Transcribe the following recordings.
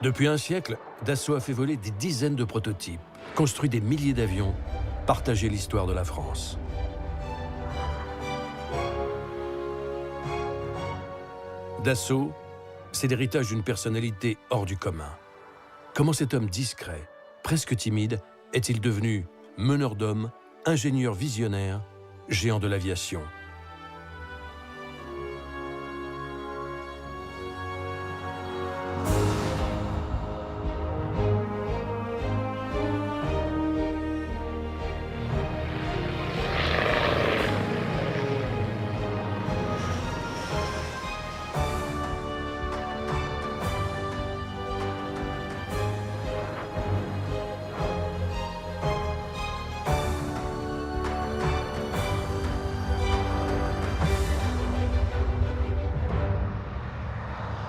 Depuis un siècle, Dassault a fait voler des dizaines de prototypes, construit des milliers d'avions, partagé l'histoire de la France. Dassault, c'est l'héritage d'une personnalité hors du commun. Comment cet homme discret, presque timide, est-il devenu meneur d'hommes, ingénieur visionnaire, géant de l'aviation ?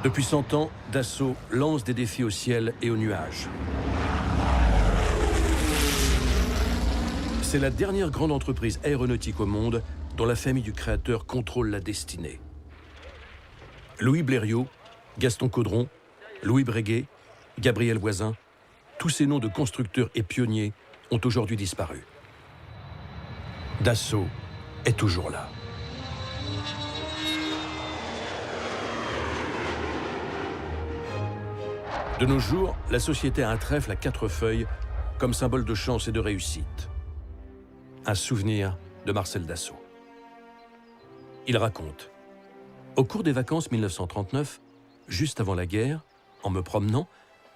Depuis 100 ans, Dassault lance des défis au ciel et aux nuages. C'est la dernière grande entreprise aéronautique au monde dont la famille du créateur contrôle la destinée. Louis Blériot, Gaston Caudron, Louis Breguet, Gabriel Voisin, tous ces noms de constructeurs et pionniers ont aujourd'hui disparu. Dassault est toujours là. De nos jours, la société a un trèfle à 4 feuilles comme symbole de chance et de réussite. Un souvenir de Marcel Dassault. Il raconte: au cours des vacances 1939, juste avant la guerre, en me promenant,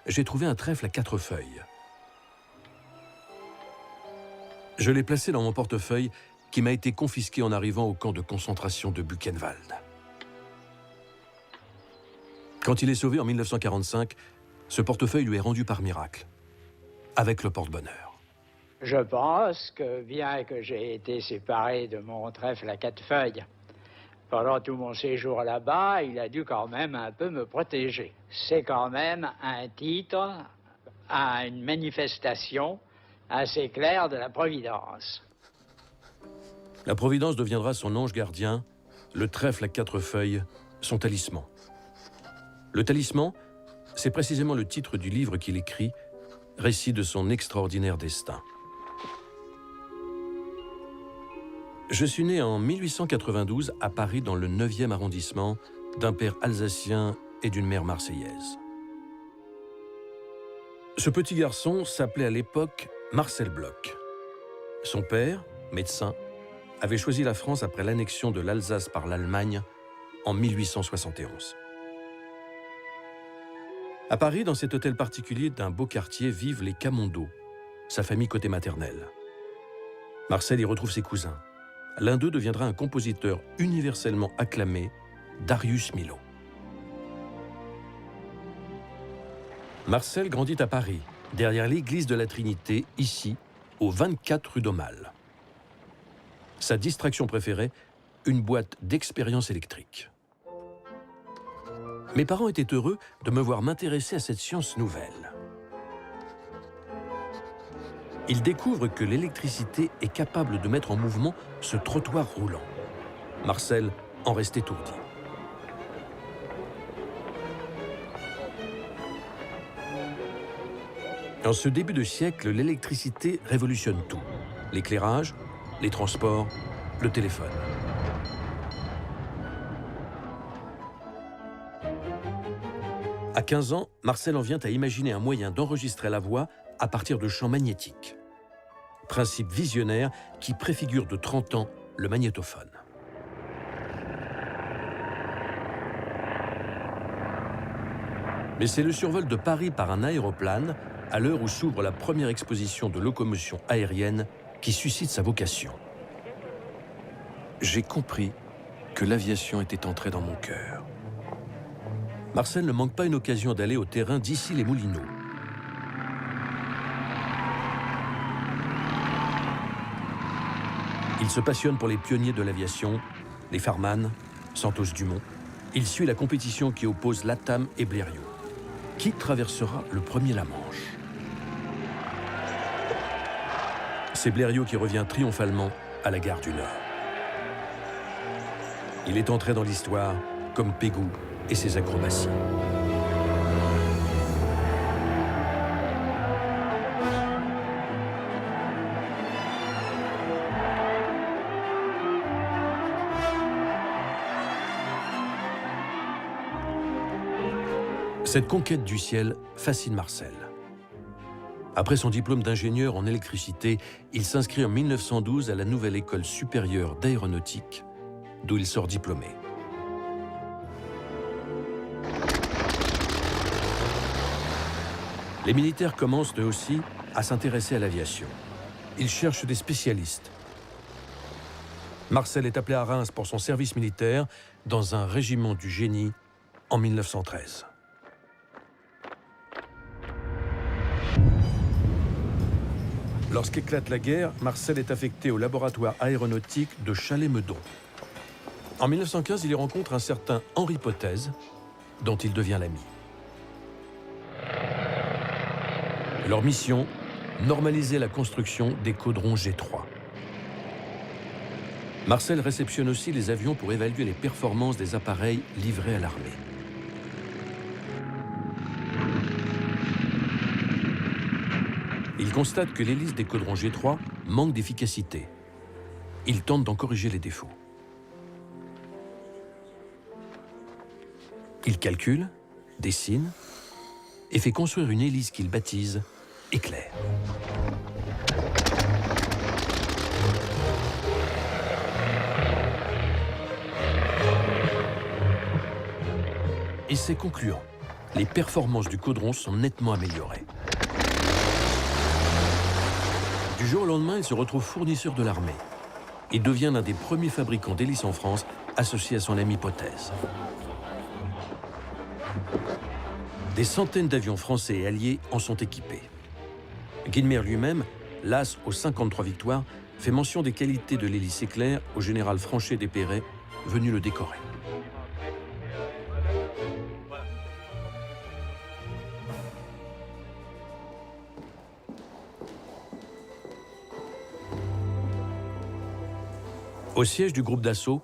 j'ai trouvé un trèfle à 4 feuilles. Je l'ai placé dans mon portefeuille qui m'a été confisqué en arrivant au camp de concentration de Buchenwald. Quand il est sauvé en 1945, ce portefeuille lui est rendu par miracle, avec le porte-bonheur. Je pense que bien que j'ai été séparé de mon trèfle à 4 feuilles, pendant tout mon séjour là-bas, il a dû quand même un peu me protéger. C'est quand même un titre à une manifestation assez claire de la Providence. La Providence deviendra son ange gardien, le trèfle à 4 feuilles, son talisman. Le talisman, c'est précisément le titre du livre qu'il écrit, récit de son extraordinaire destin. Je suis né en 1892 à Paris dans le 9e arrondissement, d'un père alsacien et d'une mère marseillaise. Ce petit garçon s'appelait à l'époque Marcel Bloch. Son père, médecin, avait choisi la France après l'annexion de l'Alsace par l'Allemagne en 1871. À Paris, dans cet hôtel particulier d'un beau quartier, vivent les Camondo, sa famille côté maternelle. Marcel y retrouve ses cousins. L'un d'eux deviendra un compositeur universellement acclamé, Darius Milhaud. Marcel grandit à Paris, derrière l'église de la Trinité, ici, au 24 rue d'Aumale. Sa distraction préférée, une boîte d'expériences électriques. Mes parents étaient heureux de me voir m'intéresser à cette science nouvelle. Ils découvrent que l'électricité est capable de mettre en mouvement ce trottoir roulant. Marcel en reste étourdi. En ce début de siècle, l'électricité révolutionne tout. L'éclairage, les transports, le téléphone. À 15 ans, Marcel en vient à imaginer un moyen d'enregistrer la voix à partir de champs magnétiques. Principe visionnaire qui préfigure de 30 ans le magnétophone. Mais c'est le survol de Paris par un aéroplane, à l'heure où s'ouvre la première exposition de locomotion aérienne, qui suscite sa vocation. J'ai compris que l'aviation était entrée dans mon cœur. Marcel ne manque pas une occasion d'aller au terrain d'Issy-les-Moulineaux. Il se passionne pour les pionniers de l'aviation, les Farman, Santos Dumont. Il suit la compétition qui oppose Latam et Blériot. Qui traversera le premier la Manche? C'est Blériot qui revient triomphalement à la gare du Nord. Il est entré dans l'histoire comme Pégou et ses acrobaties. Cette conquête du ciel fascine Marcel. Après son diplôme d'ingénieur en électricité, il s'inscrit en 1912 à la Nouvelle École supérieure d'aéronautique, d'où il sort diplômé. Les militaires commencent eux aussi à s'intéresser à l'aviation. Ils cherchent des spécialistes. Marcel est appelé à Reims pour son service militaire dans un régiment du génie en 1913. Lorsqu'éclate la guerre, Marcel est affecté au laboratoire aéronautique de Chalais-Meudon. En 1915, il y rencontre un certain Henri Potez, dont il devient l'ami. Leur mission, normaliser la construction des caudrons G3. Marcel réceptionne aussi les avions pour évaluer les performances des appareils livrés à l'armée. Il constate que l'hélice des caudrons G3 manque d'efficacité. Il tente d'en corriger les défauts. Il calcule, dessine et fait construire une hélice qu'il baptise Éclair. Et c'est concluant. Les performances du caudron sont nettement améliorées. Du jour au lendemain, il se retrouve fournisseur de l'armée. Il devient l'un des premiers fabricants d'hélices en France, associé à son ami Potez. Des centaines d'avions français et alliés en sont équipés. Guynemer lui-même, las aux 53 victoires, fait mention des qualités de l'hélice Éclair au général Franchet d'Épéret, venu le décorer. Au siège du groupe Dassault,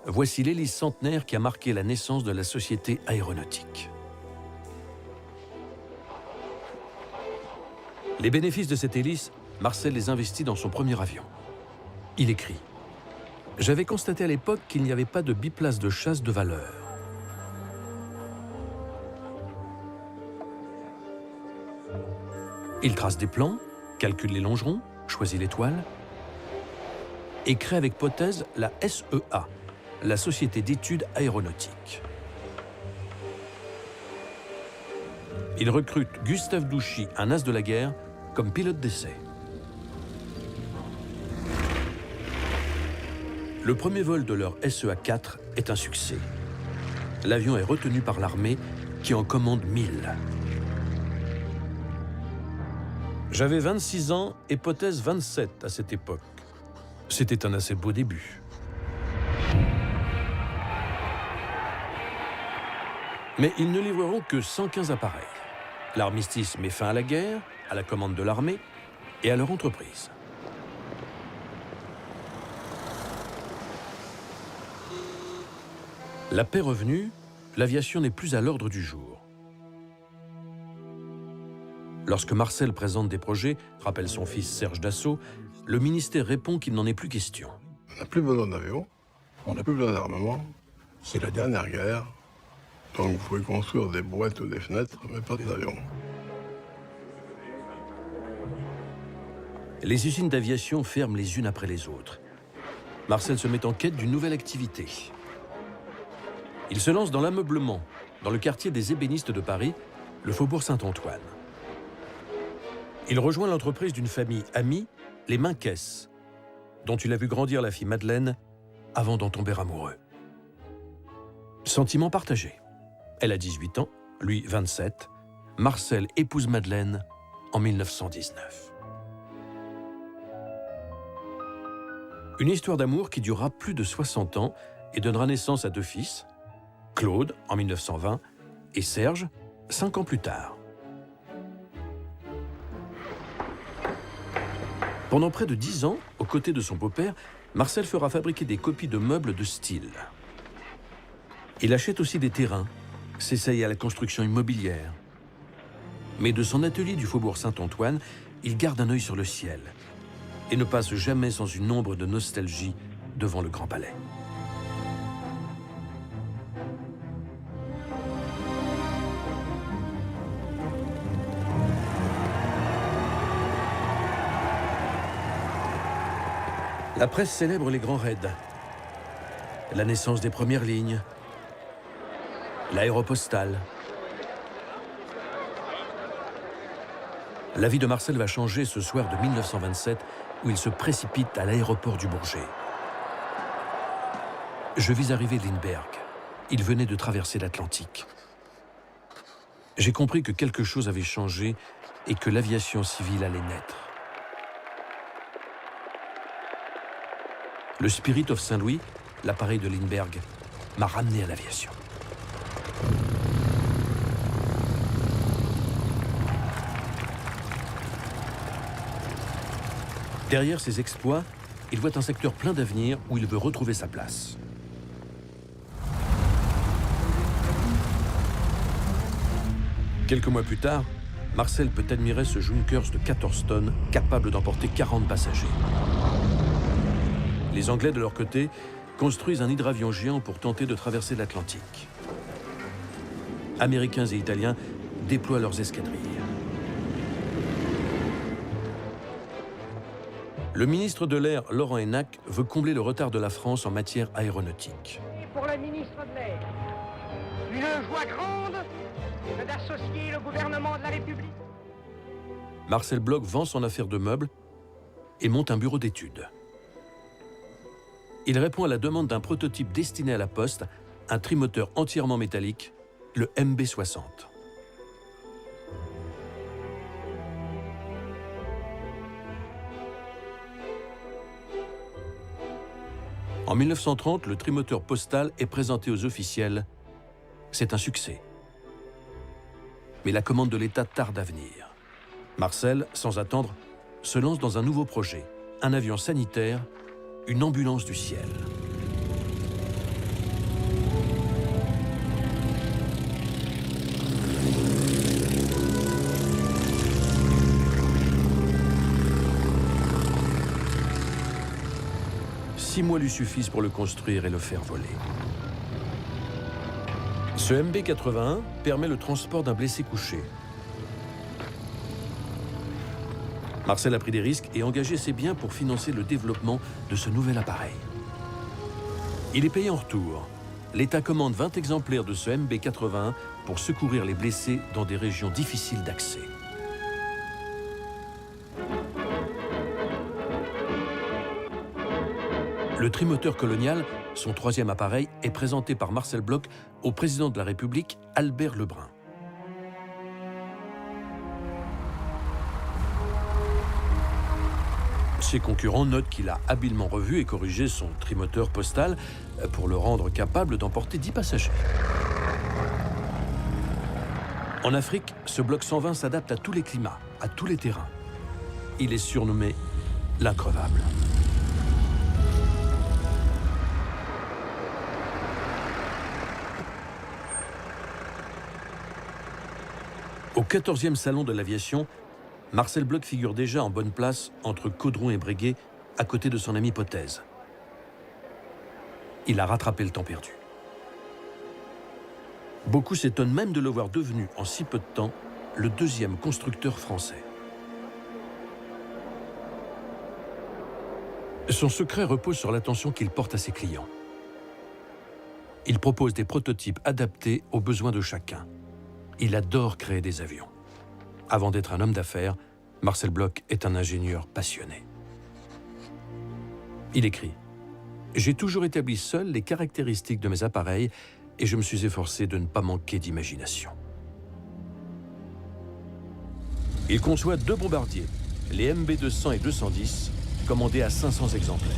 voici l'hélice centenaire qui a marqué la naissance de la société aéronautique. Les bénéfices de cette hélice, Marcel les investit dans son premier avion. Il écrit « J'avais constaté à l'époque qu'il n'y avait pas de biplace de chasse de valeur. Il trace des plans, calcule les longerons, choisit l'étoile et crée avec Potez la SEA, la Société d'études aéronautiques. Il recrute Gustave Douchy, un as de la guerre, comme pilote d'essai. Le premier vol de leur SEA-4 est un succès. L'avion est retenu par l'armée qui en commande 1000. J'avais 26 ans et Potez 27 à cette époque. C'était un assez beau début. Mais ils ne livreront que 115 appareils. L'armistice met fin à la guerre, à la commande de l'armée et à leur entreprise. La paix revenue, l'aviation n'est plus à l'ordre du jour. Lorsque Marcel présente des projets, rappelle son fils Serge Dassault, le ministère répond qu'il n'en est plus question. On n'a plus besoin d'avions, on n'a plus besoin d'armement. C'est la dernière guerre. Donc vous pouvez construire des boîtes ou des fenêtres, mais pas des avions. Les usines d'aviation ferment les unes après les autres. Marcel se met en quête d'une nouvelle activité. Il se lance dans l'ameublement, dans le quartier des ébénistes de Paris, le faubourg Saint-Antoine. Il rejoint l'entreprise d'une famille amie, les Minquès, dont il a vu grandir la fille Madeleine avant d'en tomber amoureux. Sentiment partagé. Elle a 18 ans, lui 27. Marcel épouse Madeleine en 1919. Une histoire d'amour qui durera plus de 60 ans et donnera naissance à 2 fils, Claude en 1920 et Serge 5 ans plus tard. Pendant près de 10 ans, aux côtés de son beau-père, Marcel fera fabriquer des copies de meubles de style. Il achète aussi des terrains, s'essaye à la construction immobilière. Mais de son atelier du faubourg Saint-Antoine, il garde un œil sur le ciel et ne passe jamais sans une ombre de nostalgie devant le Grand Palais. La presse célèbre les grands raids, la naissance des premières lignes, l'aéropostale. La vie de Marcel va changer ce soir de 1927 où il se précipite à l'aéroport du Bourget. Je vis arriver Lindbergh. Il venait de traverser l'Atlantique. J'ai compris que quelque chose avait changé et que l'aviation civile allait naître. Le Spirit of Saint-Louis, l'appareil de Lindbergh, m'a ramené à l'aviation. Derrière ses exploits, il voit un secteur plein d'avenir où il veut retrouver sa place. Quelques mois plus tard, Marcel peut admirer ce Junkers de 14 tonnes capable d'emporter 40 passagers. Les Anglais, de leur côté, construisent un hydravion géant pour tenter de traverser l'Atlantique. Américains et Italiens déploient leurs escadrilles. Le ministre de l'Air, Laurent Hénac, veut combler le retard de la France en matière aéronautique. Pour le ministre de l'Air, une joie grande que d'associer le gouvernement de la République. Marcel Bloch vend son affaire de meubles et monte un bureau d'études. Il répond à la demande d'un prototype destiné à la Poste, un trimoteur entièrement métallique, le MB-60. En 1930, le trimoteur postal est présenté aux officiels. C'est un succès. Mais la commande de l'État tarde à venir. Marcel, sans attendre, se lance dans un nouveau projet, un avion sanitaire, une ambulance du ciel. Six mois lui suffisent pour le construire et le faire voler. Ce MB-81 permet le transport d'un blessé couché. Marcel a pris des risques et engagé ses biens pour financer le développement de ce nouvel appareil. Il est payé en retour. L'État commande 20 exemplaires de ce MB-81 pour secourir les blessés dans des régions difficiles d'accès. Le trimoteur colonial, son troisième appareil, est présenté par Marcel Bloch au président de la République, Albert Lebrun. Ses concurrents notent qu'il a habilement revu et corrigé son trimoteur postal pour le rendre capable d'emporter 10 passagers. En Afrique, ce bloc 120 s'adapte à tous les climats, à tous les terrains. Il est surnommé l'increvable. Au 14e salon de l'aviation, Marcel Bloch figure déjà en bonne place entre Caudron et Breguet, à côté de son ami Potez. Il a rattrapé le temps perdu. Beaucoup s'étonnent même de le voir devenu, en si peu de temps, le deuxième constructeur français. Son secret repose sur l'attention qu'il porte à ses clients. Il propose des prototypes adaptés aux besoins de chacun. Il adore créer des avions. Avant d'être un homme d'affaires, Marcel Bloch est un ingénieur passionné. Il écrit « J'ai toujours établi seul les caractéristiques de mes appareils et je me suis efforcé de ne pas manquer d'imagination. » Il conçoit 2 bombardiers, les MB-200 et 210, commandés à 500 exemplaires.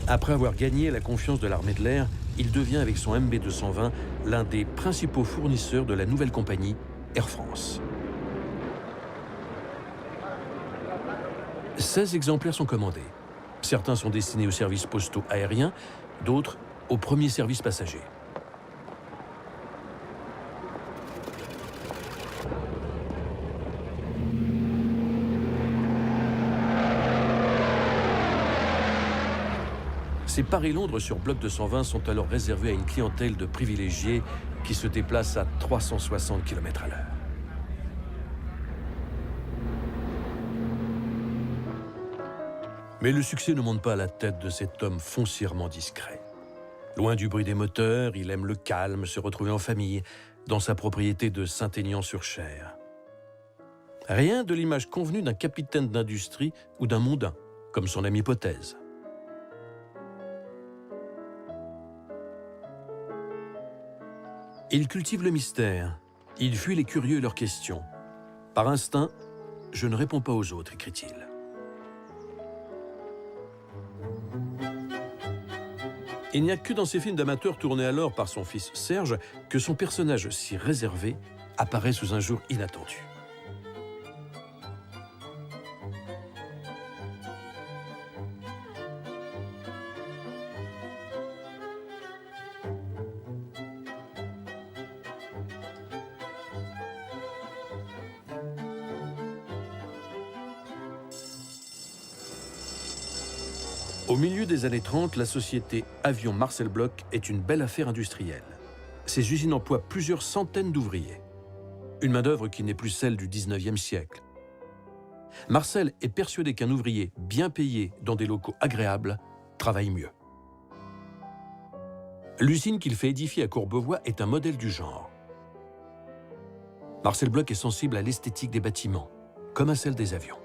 Après avoir gagné la confiance de l'armée de l'air, il devient avec son MB-220 l'un des principaux fournisseurs de la nouvelle compagnie Air France. 16 exemplaires sont commandés. Certains sont destinés aux services postaux aériens, d'autres aux premiers services passagers. Ces Paris-Londres sur bloc 220 sont alors réservés à une clientèle de privilégiés qui se déplace à 360 km/h. Mais le succès ne monte pas à la tête de cet homme foncièrement discret. Loin du bruit des moteurs, il aime le calme, se retrouver en famille, dans sa propriété de Saint-Aignan-sur-Cher. Rien de l'image convenue d'un capitaine d'industrie ou d'un mondain, comme son ami Potez. Il cultive le mystère, il fuit les curieux et leurs questions. Par instinct, je ne réponds pas aux autres, écrit-il. Il n'y a que dans ces films d'amateurs tournés alors par son fils Serge que son personnage si réservé apparaît sous un jour inattendu. Au milieu des années 30, la société Avion Marcel Bloch est une belle affaire industrielle. Ses usines emploient plusieurs centaines d'ouvriers. Une main-d'œuvre qui n'est plus celle du 19e siècle. Marcel est persuadé qu'un ouvrier bien payé dans des locaux agréables travaille mieux. L'usine qu'il fait édifier à Courbevoie est un modèle du genre. Marcel Bloch est sensible à l'esthétique des bâtiments, comme à celle des avions.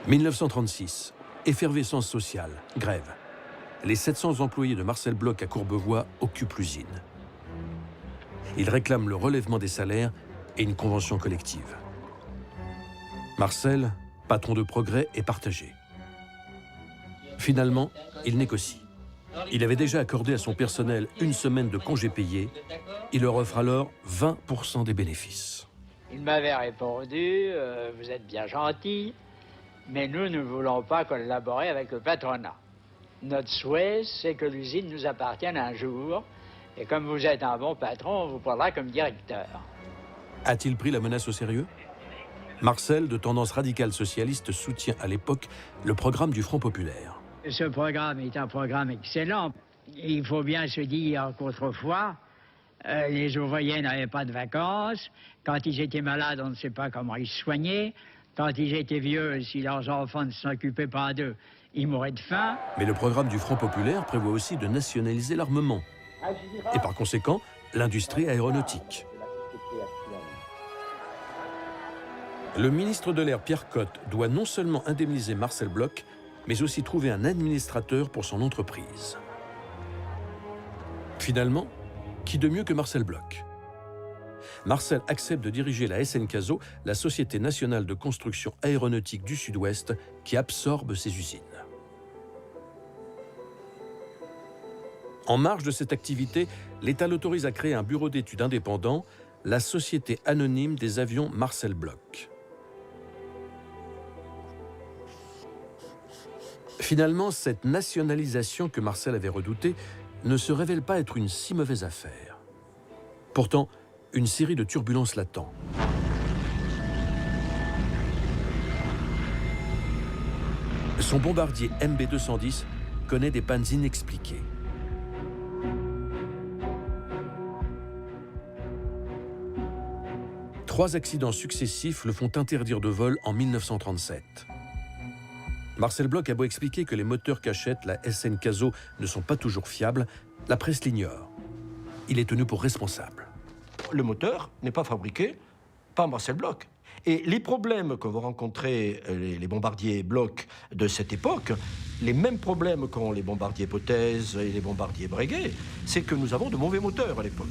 « 1936, effervescence sociale, grève. Les 700 employés de Marcel Bloch à Courbevoie occupent l'usine. Ils réclament le relèvement des salaires et une convention collective. Marcel, patron de Progrès, est partagé. Finalement, il négocie. Il avait déjà accordé à son personnel une semaine de congés payés. Il leur offre alors 20% des bénéfices. Il m'avait répondu, vous êtes bien gentil, mais nous ne voulons pas collaborer avec le patronat. Notre souhait, c'est que l'usine nous appartienne un jour, et comme vous êtes un bon patron, on vous prendra comme directeur. A-t-il pris la menace au sérieux? Marcel, de tendance radicale socialiste, soutient à l'époque le programme du Front populaire. Ce programme est un programme excellent. Il faut bien se dire qu'autrefois, les ouvriers n'avaient pas de vacances. Quand ils étaient malades, on ne sait pas comment ils se soignaient. Quand ils étaient vieux, si leurs enfants ne s'occupaient pas d'eux, ils mouraient de faim. Mais le programme du Front populaire prévoit aussi de nationaliser l'armement. Et par conséquent, l'industrie aéronautique. Le ministre de l'Air Pierre Cotte doit non seulement indemniser Marcel Bloch, mais aussi trouver un administrateur pour son entreprise. Finalement, qui de mieux que Marcel Bloch? Marcel accepte de diriger la SNCaso, la Société nationale de construction aéronautique du Sud-Ouest, qui absorbe ces usines. En marge de cette activité, l'État l'autorise à créer un bureau d'études indépendant, la Société anonyme des avions Marcel Bloch. Finalement, cette nationalisation que Marcel avait redoutée ne se révèle pas être une si mauvaise affaire. Pourtant, une série de turbulences l'attend. Son bombardier MB-210 connaît des pannes inexpliquées. Trois accidents successifs le font interdire de vol en 1937. Marcel Bloch a beau expliquer que les moteurs qu'achète la SNCaso ne sont pas toujours fiables, la presse l'ignore. Il est tenu pour responsable. Le moteur n'est pas fabriqué par Marcel Bloch. Et les problèmes que vont rencontrer les bombardiers Bloch de cette époque, les mêmes problèmes qu'ont les bombardiers Potez et les bombardiers Breguet, c'est que nous avons de mauvais moteurs à l'époque.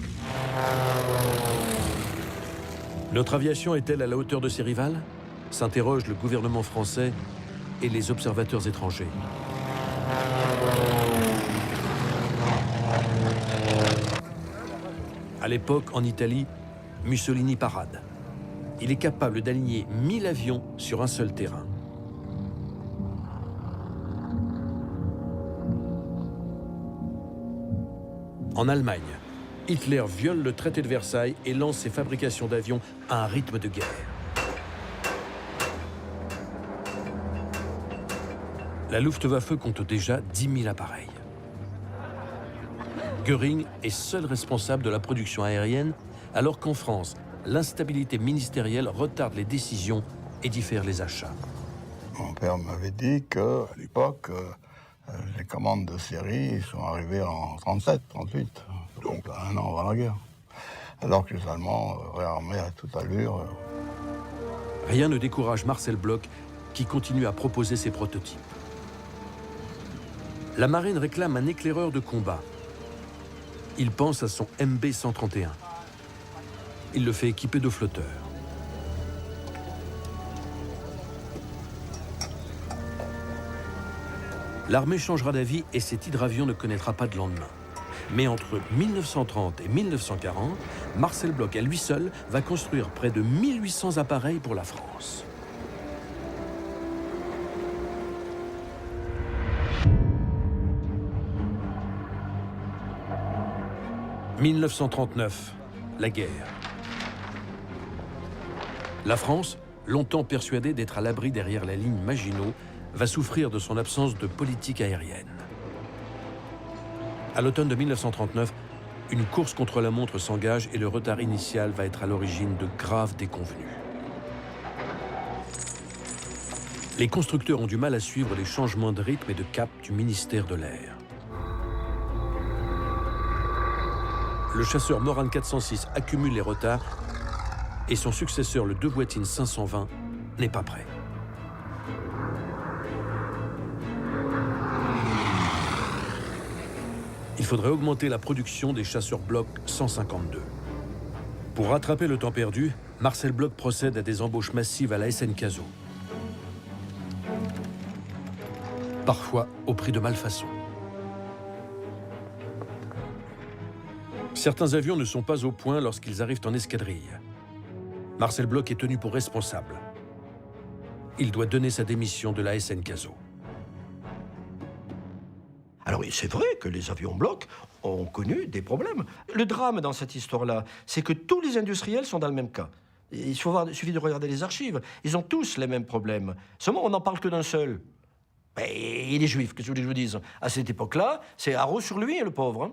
Notre aviation est-elle à la hauteur de ses rivales? S'interroge le gouvernement français et les observateurs étrangers. À l'époque, en Italie, Mussolini parade. Il est capable d'aligner 1000 avions sur un seul terrain. En Allemagne, Hitler viole le traité de Versailles et lance ses fabrications d'avions à un rythme de guerre. La Luftwaffe compte déjà 10 000 appareils. Göring est seul responsable de la production aérienne, alors qu'en France, l'instabilité ministérielle retarde les décisions et diffère les achats. Mon père m'avait dit qu'à l'époque, les commandes de série sont arrivées en 37, 38, donc un an avant la guerre. Alors que les Allemands réarmaient à toute allure. Rien ne décourage Marcel Bloch, qui continue à proposer ses prototypes. La marine réclame un éclaireur de combat. Il pense à son MB-131. Il le fait équiper de flotteurs. L'armée changera d'avis et cet hydravion ne connaîtra pas de lendemain. Mais entre 1930 et 1940, Marcel Bloch, à lui seul, va construire près de 1800 appareils pour la France. « 1939, la guerre. La France, longtemps persuadée d'être à l'abri derrière la ligne Maginot, va souffrir de son absence de politique aérienne. À l'automne de 1939, une course contre la montre s'engage et le retard initial va être à l'origine de graves déconvenues. Les constructeurs ont du mal à suivre les changements de rythme et de cap du ministère de l'Air. Le chasseur Morane 406 accumule les retards et son successeur, le De Voitine 520, n'est pas prêt. Il faudrait augmenter la production des chasseurs Bloch 152. Pour rattraper le temps perdu, Marcel Bloch procède à des embauches massives à la SN Caso. Parfois au prix de malfaçons. Certains avions ne sont pas au point lorsqu'ils arrivent en escadrille. Marcel Bloch est tenu pour responsable. Il doit donner sa démission de la SN Caso. Alors c'est vrai que les avions Bloch ont connu des problèmes. Le drame dans cette histoire-là, c'est que tous les industriels sont dans le même cas. Il suffit de regarder les archives. Ils ont tous les mêmes problèmes. Seulement, on n'en parle que d'un seul. Ben, il est juif, qu'est-ce que je vous dise? À cette époque-là, c'est haro sur lui, le pauvre. Hein.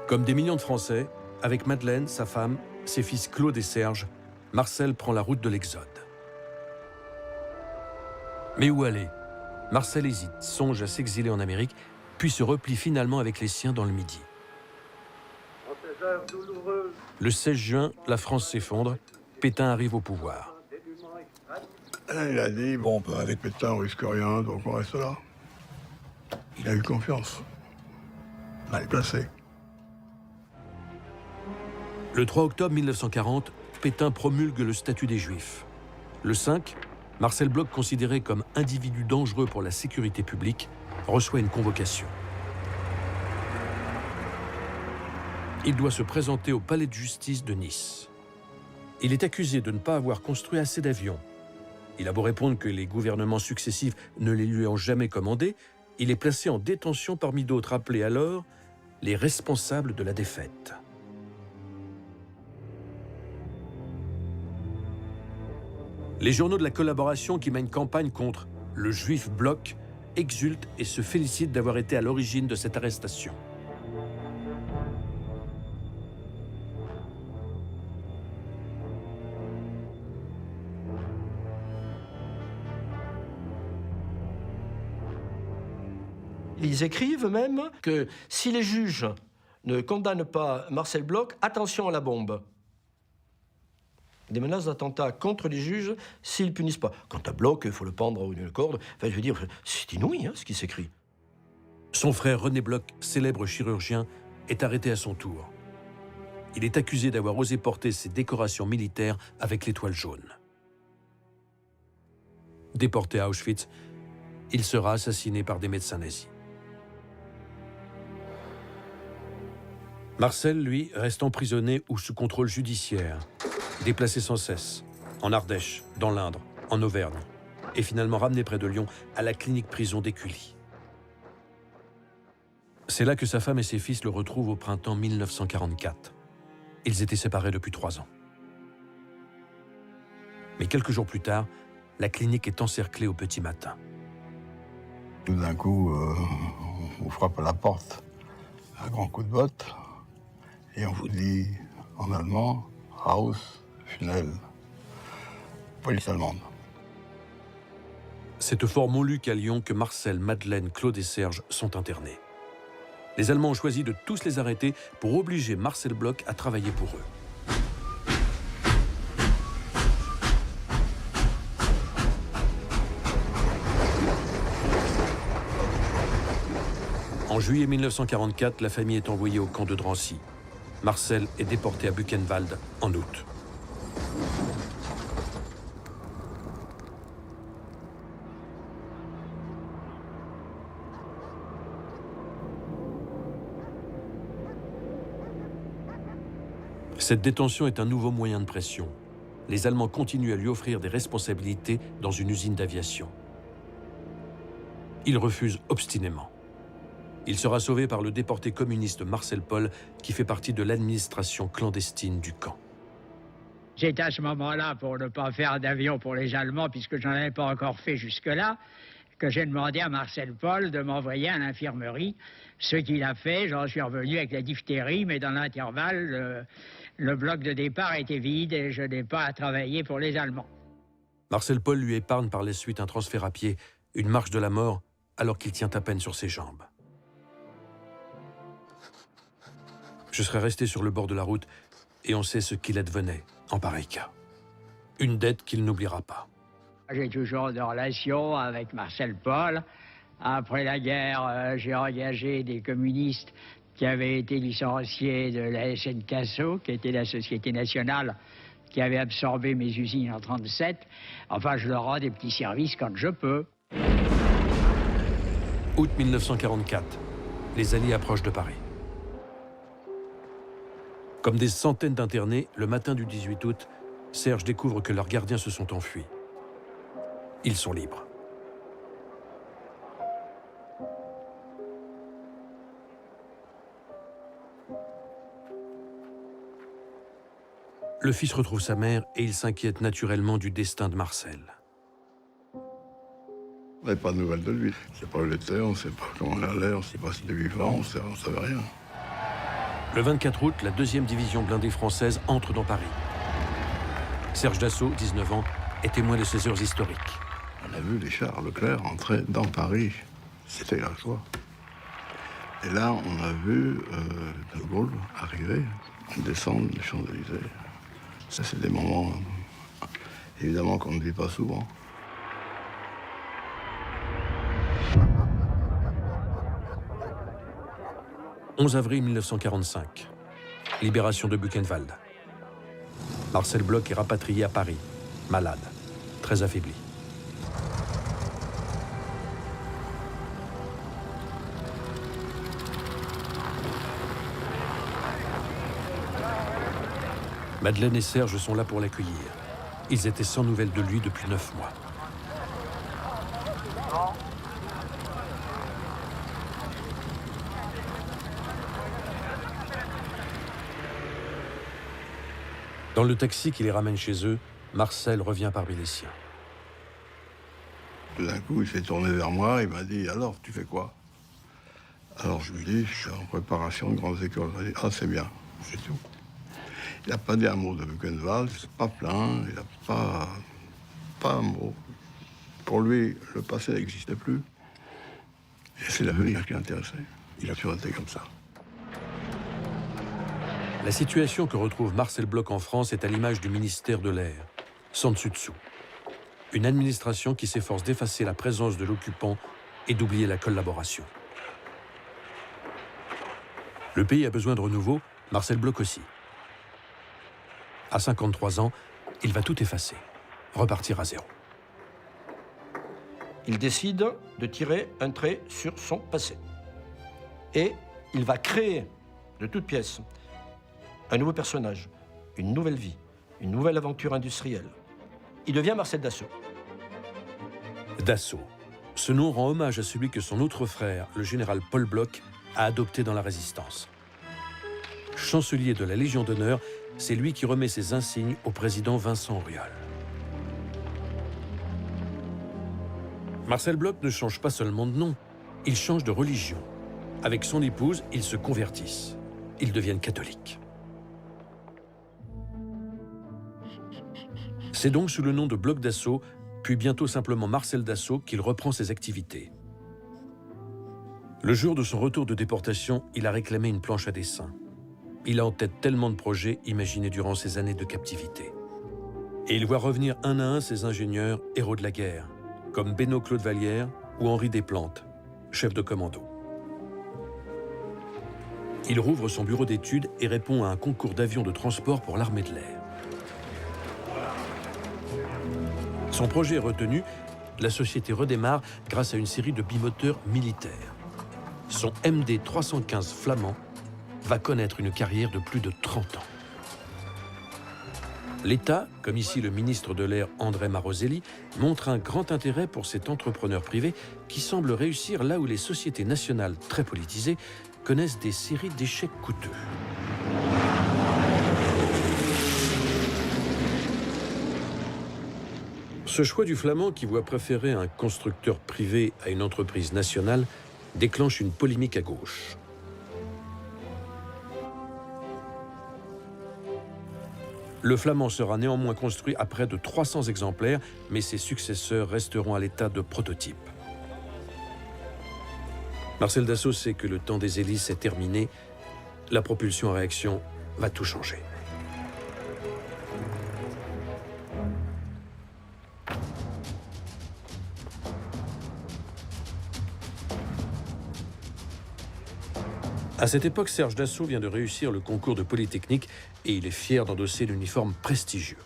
Comme des millions de Français, avec Madeleine, sa femme, ses fils Claude et Serge, Marcel prend la route de l'exode. Mais où aller? Marcel hésite, songe à s'exiler en Amérique, puis se replie finalement avec les siens dans le Midi. Le 16 juin, la France s'effondre, Pétain arrive au pouvoir. Il a dit, bon, avec Pétain, on risque rien, donc on reste là. Il a eu confiance. Mal placé. Le 3 octobre 1940, Pétain promulgue le statut des Juifs. Le 5, Marcel Bloch, considéré comme individu dangereux pour la sécurité publique, reçoit une convocation. Il doit se présenter au palais de justice de Nice. Il est accusé de ne pas avoir construit assez d'avions. Il a beau répondre que les gouvernements successifs ne les lui ont jamais commandés, il est placé en détention parmi d'autres appelés alors les responsables de la défaite. Les journaux de la collaboration qui mènent campagne contre le juif Bloch exultent et se félicitent d'avoir été à l'origine de cette arrestation. Ils écrivent même que si les juges ne condamnent pas Marcel Bloch, attention à la bombe. Des menaces d'attentat contre les juges s'ils ne punissent pas. Quant à Bloch, il faut le pendre à une corde. Enfin, je veux dire, c'est inouï ce qui s'écrit. Son frère René Bloch, célèbre chirurgien, est arrêté à son tour. Il est accusé d'avoir osé porter ses décorations militaires avec l'étoile jaune. Déporté à Auschwitz, il sera assassiné par des médecins nazis. Marcel, lui, reste emprisonné ou sous contrôle judiciaire, déplacé sans cesse. en Ardèche, dans l'Indre, en Auvergne, et finalement ramené près de Lyon à la clinique-prison d'Écully. C'est là que sa femme et ses fils le retrouvent au printemps 1944. Ils étaient séparés depuis 3 ans. Mais quelques jours plus tard, la clinique est encerclée au petit matin. Tout d'un coup, on vous frappe à la porte, un grand coup de botte, et on vous dit en allemand « Haus, Schnell », police allemande. C'est au fort Montluc à Lyon que Marcel, Madeleine, Claude et Serge sont internés. Les Allemands ont choisi de tous les arrêter pour obliger Marcel Bloch à travailler pour eux. En juillet 1944, la famille est envoyée au camp de Drancy. Marcel est déporté à Buchenwald en août. Cette détention est un nouveau moyen de pression. Les Allemands continuent à lui offrir des responsabilités dans une usine d'aviation. Il refuse obstinément. Il sera sauvé par le déporté communiste Marcel Paul, qui fait partie de l'administration clandestine du camp. J'étais à ce moment-là pour ne pas faire d'avion pour les Allemands, puisque je n'en avais pas encore fait jusque-là, que j'ai demandé à Marcel Paul de m'envoyer à l'infirmerie. Ce qu'il a fait, j'en suis revenu avec la diphtérie, mais dans l'intervalle, le bloc de départ était vide et je n'ai pas à travailler pour les Allemands. Marcel Paul lui épargne par la suite un transfert à pied, une marche de la mort, alors qu'il tient à peine sur ses jambes. Je serais resté sur le bord de la route et on sait ce qu'il advenait en pareil cas. Une dette qu'il n'oubliera pas. J'ai toujours de relations avec Marcel Paul. Après la guerre, j'ai engagé des communistes qui avaient été licenciés de la SNCASO, qui était la Société nationale qui avait absorbé mes usines en 1937. Enfin, je leur rends des petits services quand je peux. Août 1944, les Alliés approchent de Paris. Comme des centaines d'internés, le matin du 18 août, Serge découvre que leurs gardiens se sont enfuis. Ils sont libres. Le fils retrouve sa mère et il s'inquiète naturellement du destin de Marcel. On n'avait pas de nouvelles de lui. On ne sait pas où il était, on ne sait pas comment il allait, on ne sait pas s'il est vivant, on ne savait rien. Le 24 août, la 2e division blindée française entre dans Paris. Serge Dassault, 19 ans, est témoin de ces heures historiques. On a vu les chars Leclerc entrer dans Paris. C'était la joie. Et là, on a vu De Gaulle arriver, descendre les Champs-Élysées. Ça, c'est des moments, évidemment, qu'on ne vit pas souvent. « 11 avril 1945. Libération de Buchenwald. Marcel Bloch est rapatrié à Paris, malade, très affaibli. Madeleine et Serge sont là pour l'accueillir. Ils étaient sans nouvelles de lui depuis 9 mois. Dans le taxi qui les ramène chez eux, Marcel revient parmi les siens. Tout d'un coup, il s'est tourné vers moi, il m'a dit « Alors, tu fais quoi ?» Alors je lui dis « Je suis en préparation de grandes écoles. » Il m'a dit « Ah, c'est bien, c'est tout. » Il n'a pas dit un mot de Buchenwald, il s'est pas plaint, il n'a pas un mot. Pour lui, le passé n'existait plus. Et c'est l'avenir qui l'intéressait. Il a toujours été comme ça. La situation que retrouve Marcel Bloch en France est à l'image du ministère de l'Air, sans dessus dessous. Une administration qui s'efforce d'effacer la présence de l'occupant et d'oublier la collaboration. Le pays a besoin de renouveau, Marcel Bloch aussi. À 53 ans, il va tout effacer, repartir à zéro. Il décide de tirer un trait sur son passé. Et il va créer, de toutes pièces, un nouveau personnage, une nouvelle vie, une nouvelle aventure industrielle. il devient Marcel Dassault. Dassault. Ce nom rend hommage à celui que son autre frère, le général Paul Bloch, a adopté dans la Résistance. Chancelier de la Légion d'honneur, c'est lui qui remet ses insignes au président Vincent Auriol. Marcel Bloch ne change pas seulement de nom, il change de religion. Avec son épouse, ils se convertissent. Ils deviennent catholiques. C'est donc sous le nom de Bloch Dassault, puis bientôt simplement Marcel Dassault, qu'il reprend ses activités. Le jour de son retour de déportation, il a réclamé une planche à dessin. Il a en tête tellement de projets imaginés durant ces années de captivité. Et il voit revenir un à un ses ingénieurs héros de la guerre, comme Benoît Claude Vallière ou Henri Desplantes, chef de commando. Il rouvre son bureau d'études et répond à un concours d'avions de transport pour l'armée de l'air. Son projet est retenu, la société redémarre grâce à une série de bimoteurs militaires. Son MD 315 Flamand va connaître une carrière de plus de 30 ans. L'État, comme ici le ministre de l'Air André Maroselli, montre un grand intérêt pour cet entrepreneur privé qui semble réussir là où les sociétés nationales très politisées connaissent des séries d'échecs coûteux. Ce choix du Flamand, qui voit préférer un constructeur privé à une entreprise nationale, déclenche une polémique à gauche. Le Flamand sera néanmoins construit à près de 300 exemplaires, mais ses successeurs resteront à l'état de prototype. Marcel Dassault sait que le temps des hélices est terminé. La propulsion à réaction va tout changer. À cette époque, Serge Dassault vient de réussir le concours de Polytechnique et il est fier d'endosser l'uniforme prestigieux.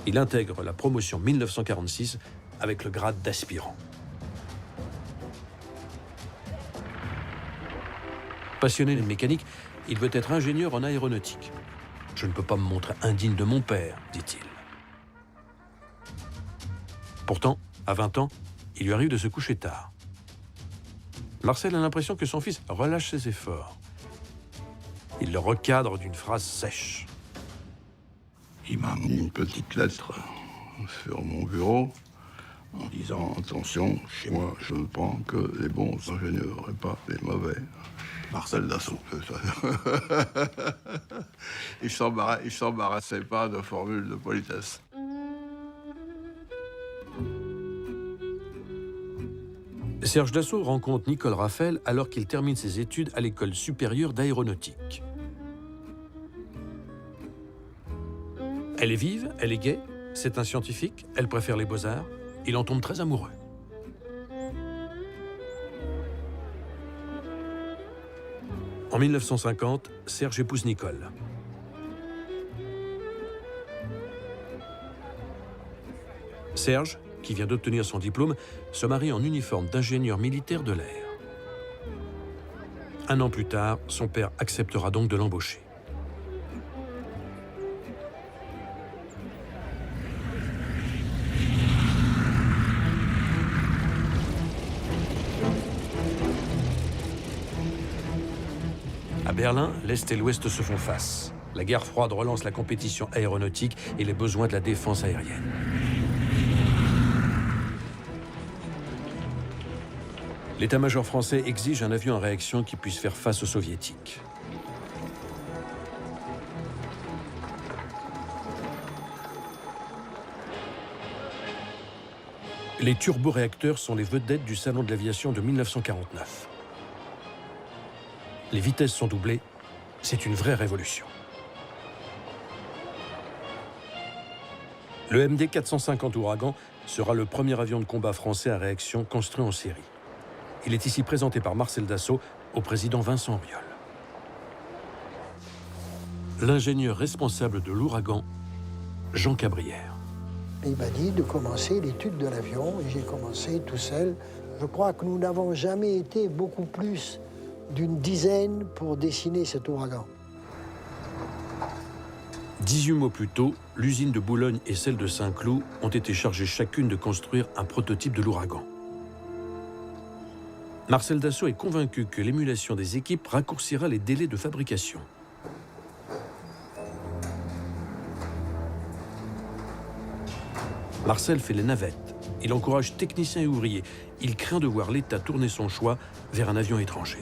Il intègre la promotion 1946 avec le grade d'aspirant. Passionné de mécanique, il veut être ingénieur en aéronautique. « Je ne peux pas me montrer indigne de mon père », dit-il. Pourtant, à 20 ans, il lui arrive de se coucher tard. Marcel a l'impression que son fils relâche ses efforts. Il le recadre d'une phrase sèche. Il m'a mis une petite lettre sur mon bureau en disant « Attention, chez moi, je ne prends que les bons ingénieurs et pas les mauvais. » Marcel Dassault. Il ne s'embarrassait pas de formules de politesse. Serge Dassault rencontre Nicole Raphael alors qu'il termine ses études à l'école supérieure d'aéronautique. Elle est vive, elle est gaie, c'est un scientifique, elle préfère les beaux-arts, il en tombe très amoureux. En 1950, Serge épouse Nicole. Serge, qui vient d'obtenir son diplôme, se marie en uniforme d'ingénieur militaire de l'air. Un an plus tard, son père acceptera donc de l'embaucher. À Berlin, l'Est et l'Ouest se font face. La guerre froide relance la compétition aéronautique et les besoins de la défense aérienne. L'état-major français exige un avion à réaction qui puisse faire face aux soviétiques. Les turboréacteurs sont les vedettes du Salon de l'aviation de 1949. Les vitesses sont doublées, c'est une vraie révolution. Le MD 450 Ouragan sera le premier avion de combat français à réaction construit en série. Il est ici présenté par Marcel Dassault au président Vincent Auriol. L'ingénieur responsable de l'Ouragan, Jean Cabrière. Il m'a dit de commencer l'étude de l'avion et j'ai commencé tout seul. Je crois que nous n'avons jamais été beaucoup plus d'une dizaine pour dessiner cet ouragan. 18 mois plus tôt, l'usine de Boulogne et celle de Saint-Cloud ont été chargées chacune de construire un prototype de l'Ouragan. Marcel Dassault est convaincu que l'émulation des équipes raccourcira les délais de fabrication. Marcel fait les navettes. Il encourage techniciens et ouvriers. Il craint de voir l'État tourner son choix vers un avion étranger.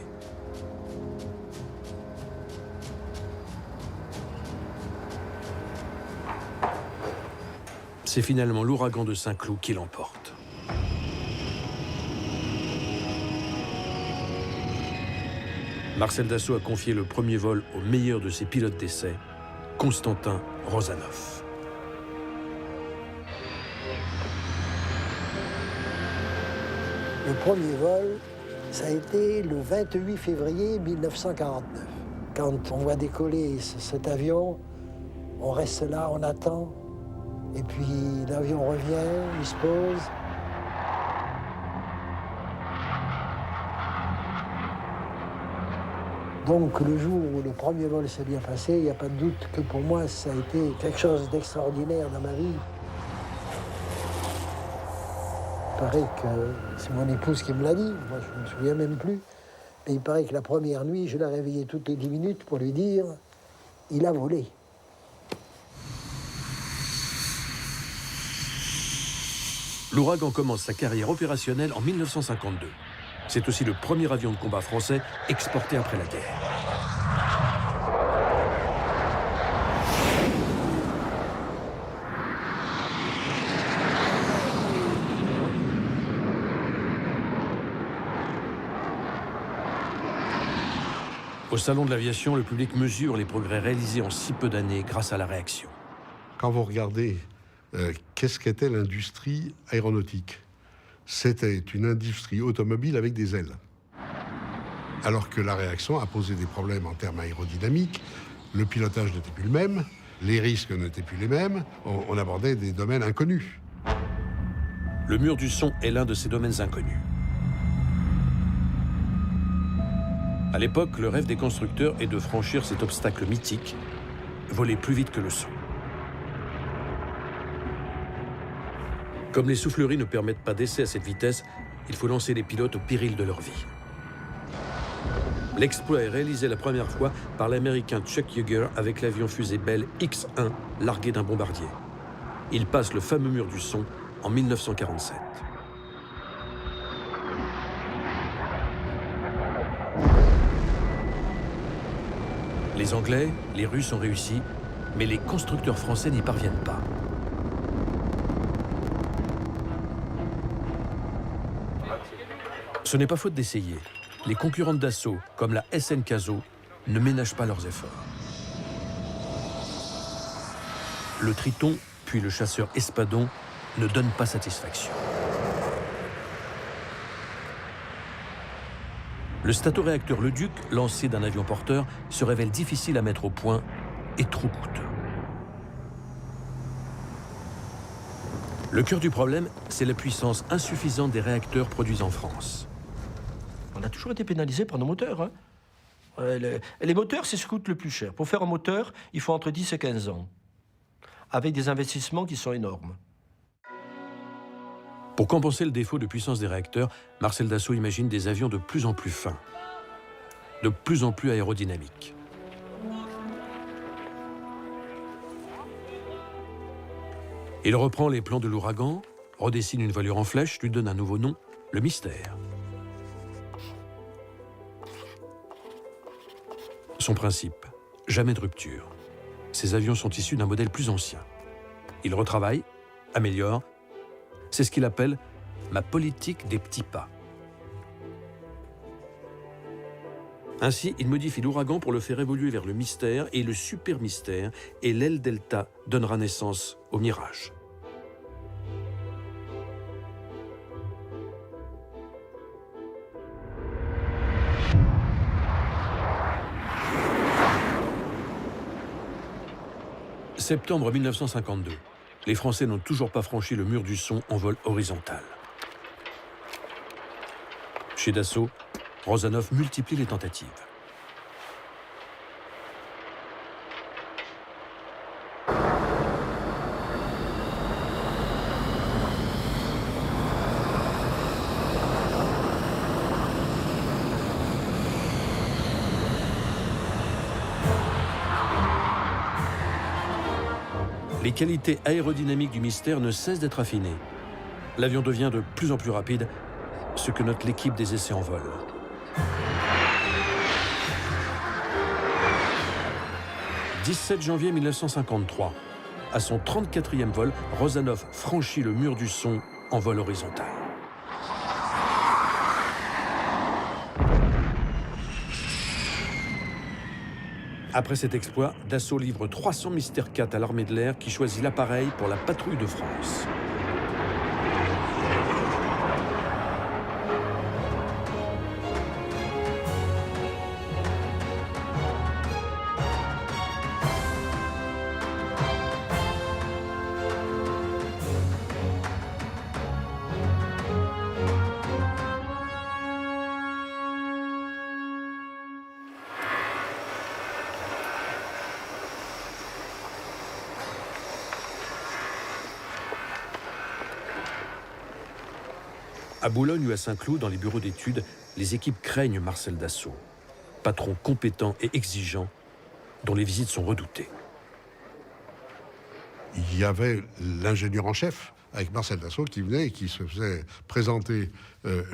C'est finalement l'Ouragan de Saint-Cloud qui l'emporte. Marcel Dassault a confié le premier vol au meilleur de ses pilotes d'essai, Konstantin Rozanov. Le premier vol, ça a été le 28 février 1949. Quand on voit décoller cet avion, on reste là, on attend. Et puis l'avion revient, il se pose. Donc le jour où le premier vol s'est bien passé, il n'y a pas de doute que pour moi, ça a été quelque chose d'extraordinaire dans ma vie. Il paraît que c'est mon épouse qui me l'a dit, moi je ne me souviens même plus. Mais il paraît que la première nuit, je l'ai réveillé toutes les 10 minutes pour lui dire « il a volé ». L'Ouragan commence sa carrière opérationnelle en 1952. C'est aussi le premier avion de combat français exporté après la guerre. Au Salon de l'Aviation, le public mesure les progrès réalisés en si peu d'années grâce à la réaction. Quand vous regardez qu'est-ce qu'était l'industrie aéronautique, c'était une industrie automobile avec des ailes. Alors que la réaction a posé des problèmes en termes aérodynamiques, le pilotage n'était plus le même, les risques n'étaient plus les mêmes, on abordait des domaines inconnus. Le mur du son est l'un de ces domaines inconnus. À l'époque, le rêve des constructeurs est de franchir cet obstacle mythique, voler plus vite que le son. Comme les souffleries ne permettent pas d'essai à cette vitesse, il faut lancer les pilotes au péril de leur vie. L'exploit est réalisé la première fois par l'Américain Chuck Yeager avec l'avion fusée Bell X-1 largué d'un bombardier. Il passe le fameux mur du son en 1947. Les Anglais, les Russes ont réussi, mais les constructeurs français n'y parviennent pas. Ce n'est pas faute d'essayer. Les concurrentes Dassault, comme la SN Caso, ne ménagent pas leurs efforts. Le Triton, puis le chasseur Espadon, ne donnent pas satisfaction. Le statoréacteur Le Duc, lancé d'un avion porteur, se révèle difficile à mettre au point et trop coûteux. Le cœur du problème, c'est la puissance insuffisante des réacteurs produits en France. On a toujours été pénalisé par nos moteurs. Hein. Les moteurs, c'est ce qui coûte le plus cher. Pour faire un moteur, il faut entre 10 et 15 ans, avec des investissements qui sont énormes. Pour compenser le défaut de puissance des réacteurs, Marcel Dassault imagine des avions de plus en plus fins, de plus en plus aérodynamiques. Il reprend les plans de l'Ouragan, redessine une voilure en flèche, lui donne un nouveau nom, le Mystère. Son principe, jamais de rupture. Ces avions sont issus d'un modèle plus ancien. Il retravaille, améliore. C'est ce qu'il appelle « ma politique des petits pas ». Ainsi, il modifie l'Ouragan pour le faire évoluer vers le Mystère et le Super Mystère, et l'aile Delta donnera naissance au Mirage. Septembre 1952. Les Français n'ont toujours pas franchi le mur du son en vol horizontal. Chez Dassault, Rozanov multiplie les tentatives. Les qualités aérodynamiques du Mystère ne cessent d'être affinées. L'avion devient de plus en plus rapide, ce que note l'équipe des essais en vol. « 17 janvier 1953. À son 34e vol, Rozanov franchit le mur du son en vol horizontal. Après cet exploit, Dassault livre 300 Mystère 4 à l'armée de l'air qui choisit l'appareil pour la patrouille de France. À Boulogne ou à Saint-Cloud, dans les bureaux d'études, les équipes craignent Marcel Dassault, patron compétent et exigeant, dont les visites sont redoutées. Il y avait l'ingénieur en chef, avec Marcel Dassault, qui venait et qui se faisait présenter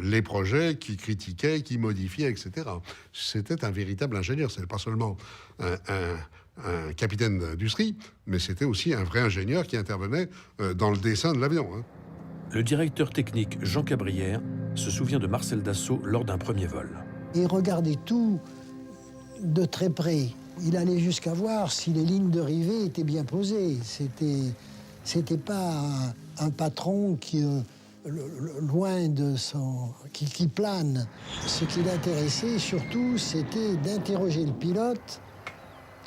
les projets, qui critiquait, qui modifiait, etc. C'était un véritable ingénieur. Ce n'était pas seulement un capitaine d'industrie, mais c'était aussi un vrai ingénieur qui intervenait dans le dessin de l'avion. Le directeur technique Jean Cabrière se souvient de Marcel Dassault lors d'un premier vol. Il regardait tout de très près. Il allait jusqu'à voir si les lignes de rivets étaient bien posées. C'était pas un patron qui, loin de son... qui plane. Ce qui l'intéressait surtout, c'était d'interroger le pilote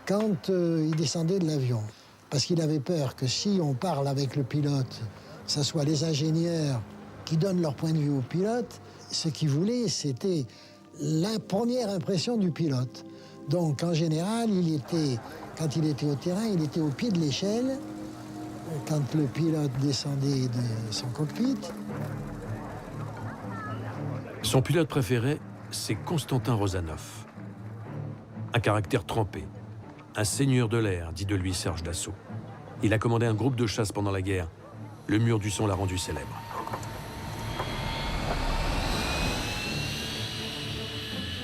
quand il descendait de l'avion. Parce qu'il avait peur que si on parle avec le pilote, que ce soit les ingénieurs qui donnent leur point de vue au pilote, ce qu'ils voulaient, c'était la première impression du pilote. Donc, en général, quand il était au terrain, il était au pied de l'échelle, quand le pilote descendait de son cockpit. Son pilote préféré, c'est Constantin Rozanov. Un caractère trempé, un seigneur de l'air, dit de lui Serge Dassault. Il a commandé un groupe de chasse pendant la guerre. Le mur du son l'a rendu célèbre.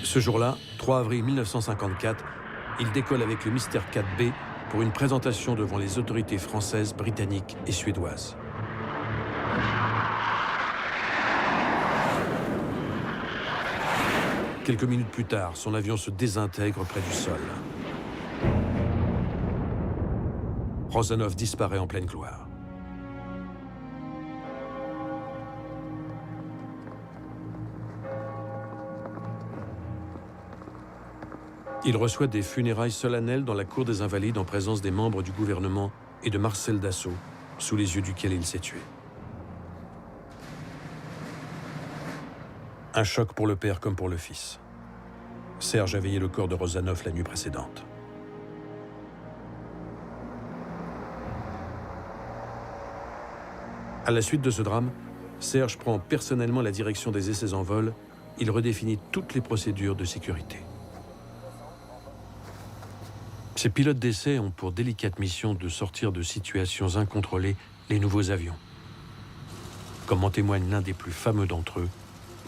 Ce jour-là, 3 avril 1954, il décolle avec le Mystère 4B pour une présentation devant les autorités françaises, britanniques et suédoises. Quelques minutes plus tard, son avion se désintègre près du sol. Rozanov disparaît en pleine gloire. Il reçoit des funérailles solennelles dans la cour des Invalides en présence des membres du gouvernement et de Marcel Dassault, sous les yeux duquel il s'est tué. Un choc pour le père comme pour le fils. Serge a veillé le corps de Rozanov la nuit précédente. À la suite de ce drame, Serge prend personnellement la direction des essais en vol. Il redéfinit toutes les procédures de sécurité. Ces pilotes d'essai ont pour délicate mission de sortir de situations incontrôlées les nouveaux avions. Comme en témoigne l'un des plus fameux d'entre eux,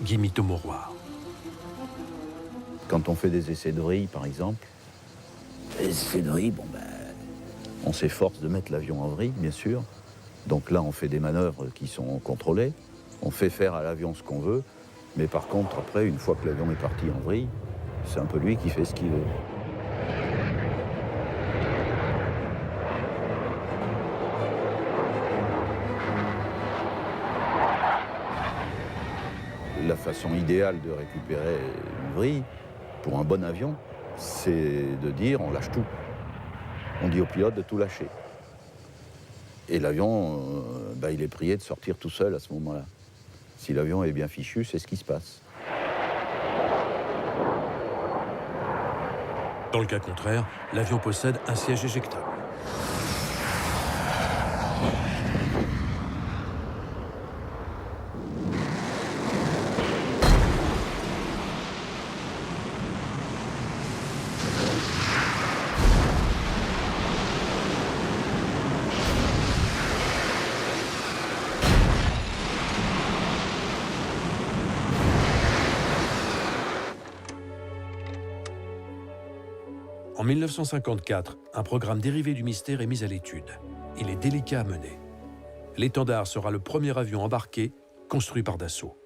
Guy Mauroir. Quand on fait des essais de vrille, par exemple, les essais de vrille, on s'efforce de mettre l'avion en vrille, bien sûr. Donc là, on fait des manœuvres qui sont contrôlées. On fait faire à l'avion ce qu'on veut. Mais par contre, après, une fois que l'avion est parti en vrille, c'est un peu lui qui fait ce qu'il veut. La façon idéale de récupérer une vrille, pour un bon avion, c'est de dire on lâche tout. On dit au pilote de tout lâcher. Et l'avion, il est prié de sortir tout seul à ce moment-là. Si l'avion est bien fichu, c'est ce qui se passe. Dans le cas contraire, l'avion possède un siège éjectable. 1954, un programme dérivé du mystère est mis à l'étude. Il est délicat à mener. L'Étendard sera le premier avion embarqué construit par Dassault.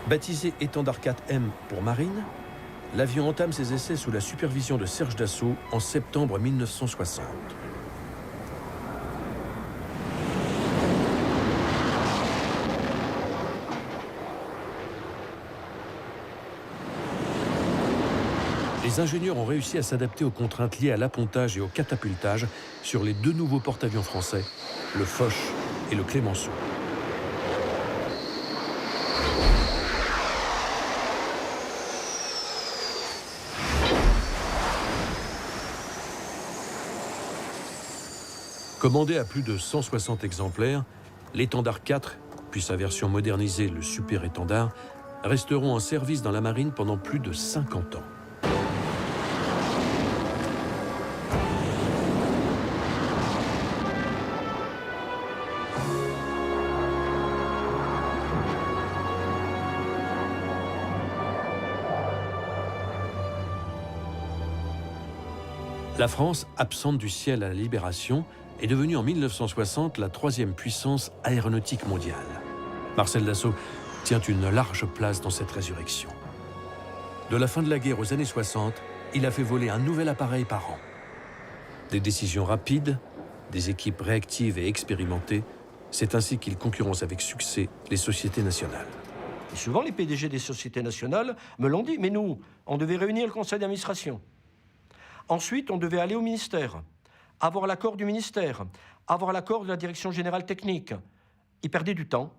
Baptisé Étendard 4M pour Marine, l'avion entame ses essais sous la supervision de Serge Dassault en septembre 1960. Les ingénieurs ont réussi à s'adapter aux contraintes liées à l'appontage et au catapultage sur les deux nouveaux porte-avions français, le Foch et le Clémenceau. Commandé à plus de 160 exemplaires, l'Étendard 4, puis sa version modernisée, le Super Étendard, resteront en service dans la marine pendant plus de 50 ans. La France, absente du ciel à la Libération, est devenue en 1960 la troisième puissance aéronautique mondiale. Marcel Dassault tient une large place dans cette résurrection. De la fin de la guerre aux années 60, il a fait voler un nouvel appareil par an. Des décisions rapides, des équipes réactives et expérimentées, c'est ainsi qu'il concurrence avec succès les sociétés nationales. Et souvent, les PDG des sociétés nationales me l'ont dit, mais nous, on devait réunir le conseil d'administration. Ensuite, on devait aller au ministère, avoir l'accord du ministère, avoir l'accord de la direction générale technique. Ils perdaient du temps.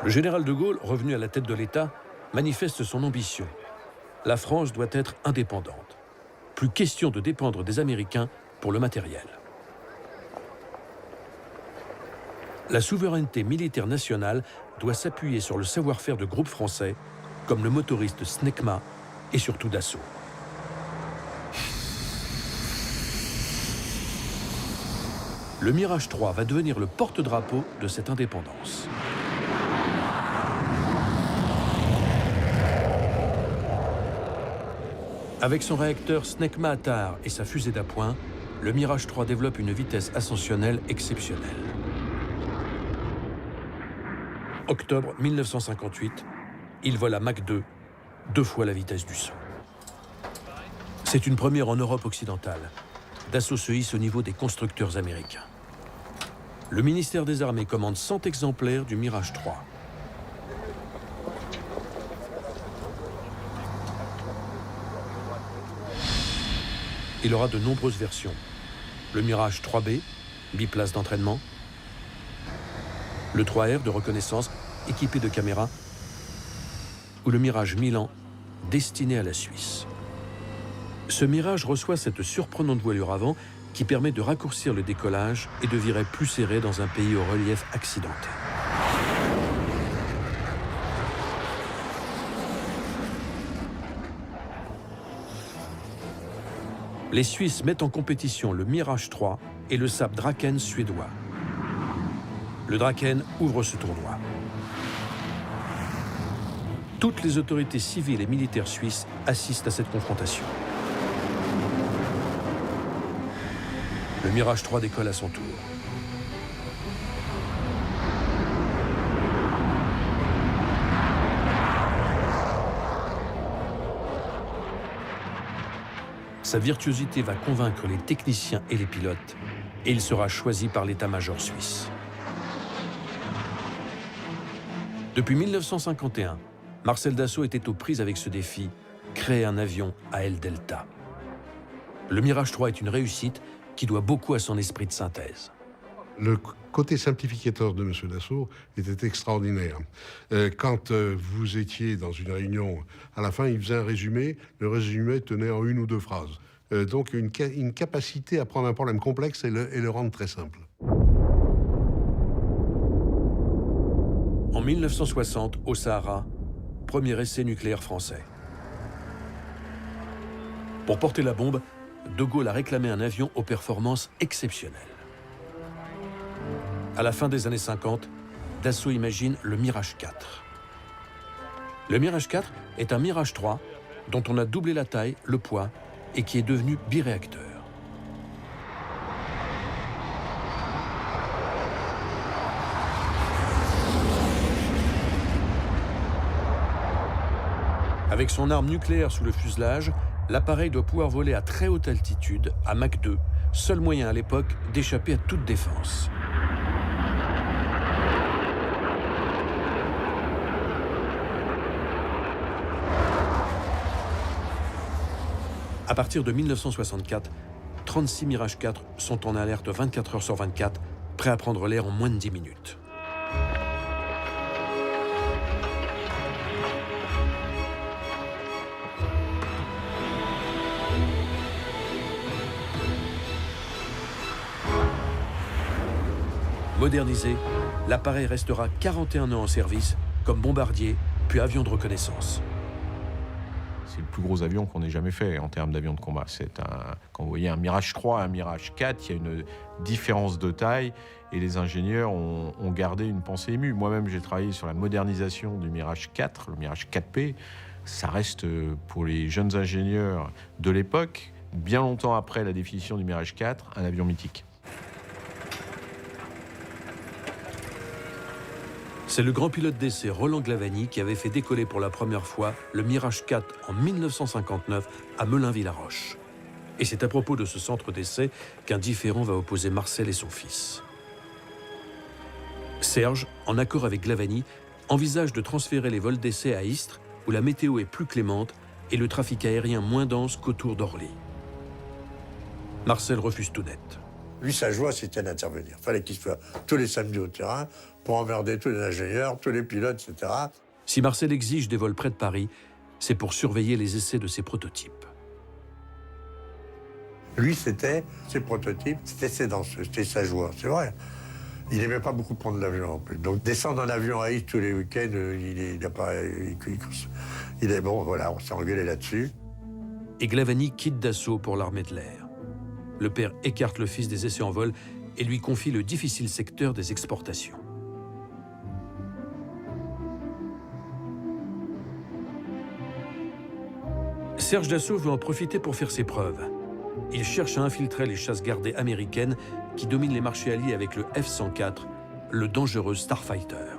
Le général de Gaulle, revenu à la tête de l'État, manifeste son ambition. La France doit être indépendante. Plus question de dépendre des Américains pour le matériel. La souveraineté militaire nationale doit s'appuyer sur le savoir-faire de groupes français, comme le motoriste Snecma et surtout Dassault. Le Mirage 3 va devenir le porte-drapeau de cette indépendance. Avec son réacteur Snecma Attar et sa fusée d'appoint, le Mirage 3 développe une vitesse ascensionnelle exceptionnelle. Octobre 1958, il vole à Mach 2, 2 fois la vitesse du son. C'est une première en Europe occidentale. Dassault se hisse au niveau des constructeurs américains. Le ministère des Armées commande 100 exemplaires du Mirage 3. Il aura de nombreuses versions. Le Mirage 3B, biplace d'entraînement. Le 3R de reconnaissance, équipé de caméras. Ou le Mirage Milan, destiné à la Suisse. Ce Mirage reçoit cette surprenante voilure avant qui permet de raccourcir le décollage et de virer plus serré dans un pays au relief accidenté. Les Suisses mettent en compétition le Mirage 3 et le Saab Draken suédois. Le Draken ouvre ce tournoi. Toutes les autorités civiles et militaires suisses assistent à cette confrontation. Le Mirage 3 décolle à son tour. Sa virtuosité va convaincre les techniciens et les pilotes, et il sera choisi par l'état-major suisse. Depuis 1951, Marcel Dassault était aux prises avec ce défi, créer un avion à aile delta. Le Mirage 3 est une réussite qui doit beaucoup à son esprit de synthèse. Le côté simplificateur de M. Dassault était extraordinaire. Quand vous étiez dans une réunion, à la fin, il faisait un résumé. Le résumé tenait en 1 ou 2 phrases. Donc une capacité à prendre un problème complexe et le rendre très simple. En 1960, au Sahara, premier essai nucléaire français. Pour porter la bombe, De Gaulle a réclamé un avion aux performances exceptionnelles. À la fin des années 50, Dassault imagine le Mirage 4. Le Mirage 4 est un Mirage 3 dont on a doublé la taille, le poids et qui est devenu biréacteur. Avec son arme nucléaire sous le fuselage, l'appareil doit pouvoir voler à très haute altitude, à Mach 2, seul moyen à l'époque d'échapper à toute défense. À partir de 1964, 36 Mirage 4 sont en alerte 24 heures sur 24, prêts à prendre l'air en moins de 10 minutes. Modernisé, l'appareil restera 41 ans en service comme bombardier puis avion de reconnaissance. C'est le plus gros avion qu'on ait jamais fait en termes d'avion de combat. Quand vous voyez un Mirage 3 et un Mirage 4, il y a une différence de taille et les ingénieurs ont gardé une pensée émue. Moi-même, j'ai travaillé sur la modernisation du Mirage 4, le Mirage 4P. Ça reste, pour les jeunes ingénieurs de l'époque, bien longtemps après la définition du Mirage 4, un avion mythique. C'est le grand pilote d'essai Roland Glavany qui avait fait décoller pour la première fois le Mirage 4 en 1959 à Melun-Villaroche. Et c'est à propos de ce centre d'essai qu'un différend va opposer Marcel et son fils. Serge, en accord avec Glavany, envisage de transférer les vols d'essai à Istres, où la météo est plus clémente et le trafic aérien moins dense qu'autour d'Orly. Marcel refuse tout net. Lui, sa joie, c'était d'intervenir. Il fallait qu'il soit tous les samedis au terrain pour emmerder tous les ingénieurs, tous les pilotes, etc. Si Marcel exige des vols près de Paris, c'est pour surveiller les essais de ses prototypes. Lui, c'était ses prototypes, c'était ses danseuses, c'était sa joie, c'est vrai. Il n'aimait pas beaucoup prendre l'avion en plus. Donc descendre en avion à Istres tous les week-ends, il est bon, voilà, on s'est engueulé là-dessus. Et Glavany quitte Dassault pour l'armée de l'air. Le père écarte le fils des essais en vol et lui confie le difficile secteur des exportations. Serge Dassault veut en profiter pour faire ses preuves. Il cherche à infiltrer les chasses gardées américaines qui dominent les marchés alliés avec le F-104, le dangereux Starfighter.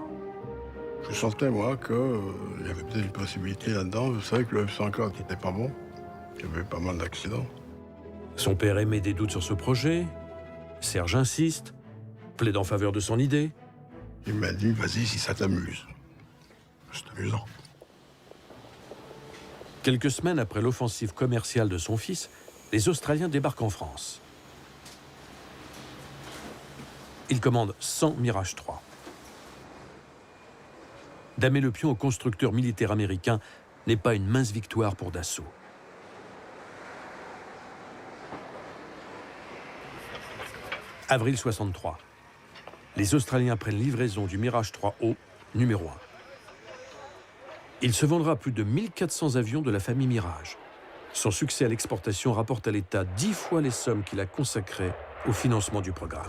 Je sentais, moi, qu'il y avait peut-être une possibilité là-dedans. Vous savez que le F-104 n'était pas bon. Il y avait pas mal d'accidents. Son père émet des doutes sur ce projet. Serge insiste, plaide en faveur de son idée. Il m'a dit, vas-y si ça t'amuse. C'est amusant. Quelques semaines après l'offensive commerciale de son fils, les Australiens débarquent en France. Ils commandent 100 Mirage 3. Damer le pion au constructeur militaire américain n'est pas une mince victoire pour Dassault. Avril 63. Les Australiens prennent livraison du Mirage 3O, numéro 1. Il se vendra plus de 1400 avions de la famille Mirage. Son succès à l'exportation rapporte à l'État 10 fois les sommes qu'il a consacrées au financement du programme.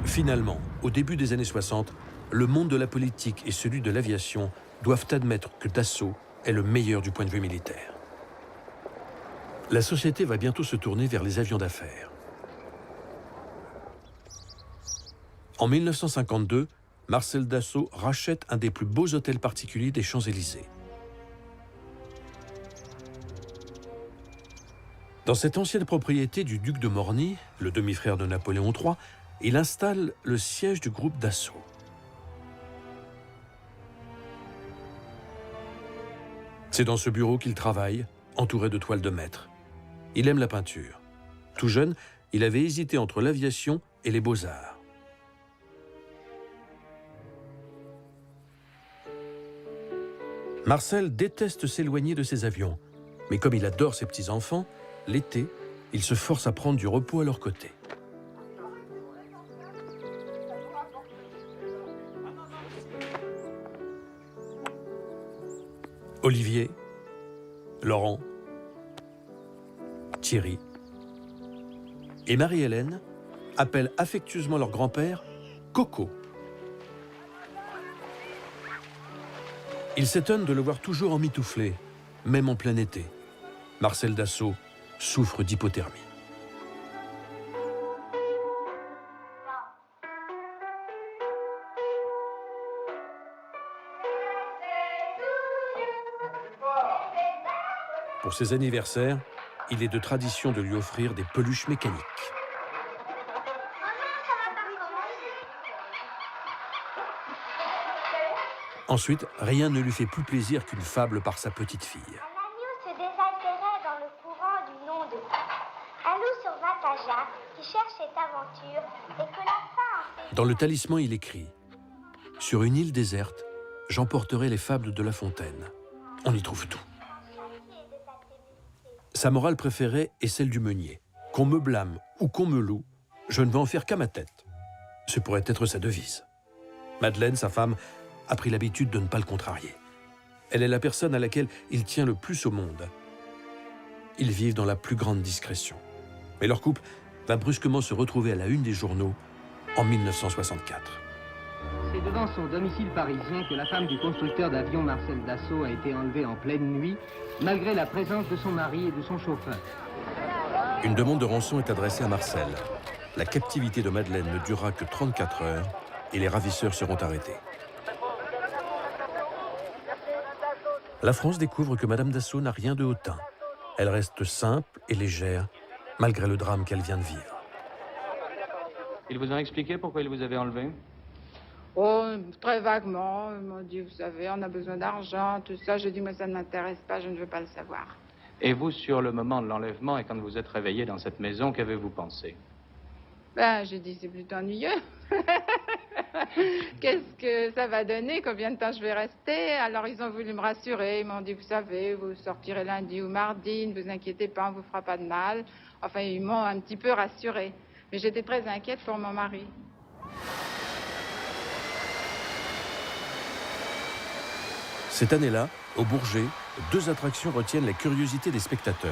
Finalement, au début des années 60, le monde de la politique et celui de l'aviation doivent admettre que Dassault est le meilleur du point de vue militaire. La société va bientôt se tourner vers les avions d'affaires. En 1952, Marcel Dassault rachète un des plus beaux hôtels particuliers des Champs-Élysées. Dans cette ancienne propriété du duc de Morny, le demi-frère de Napoléon III, il installe le siège du groupe Dassault. C'est dans ce bureau qu'il travaille, entouré de toiles de maître. Il aime la peinture. Tout jeune, il avait hésité entre l'aviation et les beaux-arts. Marcel déteste s'éloigner de ses avions, mais comme il adore ses petits-enfants, l'été, il se force à prendre du repos à leur côté. Olivier, Laurent, Thierry, et Marie-Hélène appellent affectueusement leur grand-père Coco. Ils s'étonnent de le voir toujours emmitouflé, même en plein été. Marcel Dassault souffre d'hypothermie. Pour ses anniversaires, il est de tradition de lui offrir des peluches mécaniques. Ensuite, rien ne lui fait plus plaisir qu'une fable par sa petite fille. Un agneau se désaltérait dans le courant du nom de... Un loup survint à Jacques, qui cherche cette aventure, et que la fin... Dans le talisman, il écrit « Sur une île déserte, j'emporterai les fables de La Fontaine. On y trouve tout. » Sa morale préférée est celle du meunier. Qu'on me blâme ou qu'on me loue, je ne vais en faire qu'à ma tête. Ce pourrait être sa devise. Madeleine, sa femme, a pris l'habitude de ne pas le contrarier. Elle est la personne à laquelle il tient le plus au monde. Ils vivent dans la plus grande discrétion. Mais leur couple va brusquement se retrouver à la une des journaux en 1964. C'est devant son domicile parisien que la femme du constructeur d'avions Marcel Dassault a été enlevée en pleine nuit, malgré la présence de son mari et de son chauffeur. Une demande de rançon est adressée à Marcel. La captivité de Madeleine ne durera que 34 heures et les ravisseurs seront arrêtés. La France découvre que Madame Dassault n'a rien de hautain. Elle reste simple et légère, malgré le drame qu'elle vient de vivre. Ils vous ont expliqué pourquoi ils vous avaient enlevé? Oh, très vaguement. Ils m'ont dit, vous savez, on a besoin d'argent, tout ça. J'ai dit, moi, ça ne m'intéresse pas, je ne veux pas le savoir. Et vous, sur le moment de l'enlèvement et quand vous êtes réveillé dans cette maison, qu'avez-vous pensé? Ben, j'ai dit, c'est plutôt ennuyeux. Qu'est-ce que ça va donner? Combien de temps je vais rester? Alors, ils ont voulu me rassurer. Ils m'ont dit, vous savez, vous sortirez lundi ou mardi, ne vous inquiétez pas, on ne vous fera pas de mal. Enfin, ils m'ont un petit peu rassurée. Mais j'étais très inquiète pour mon mari. Cette année-là, au Bourget, 2 attractions retiennent la curiosité des spectateurs.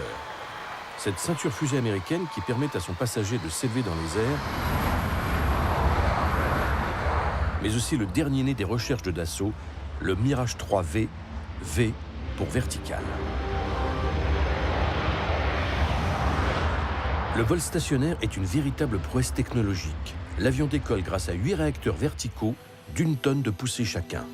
Cette ceinture fusée américaine qui permet à son passager de s'élever dans les airs, mais aussi le dernier né des recherches de Dassault, le Mirage 3V, V pour vertical. Le vol stationnaire est une véritable prouesse technologique. L'avion décolle grâce à 8 réacteurs verticaux d'1 tonne de poussée chacun.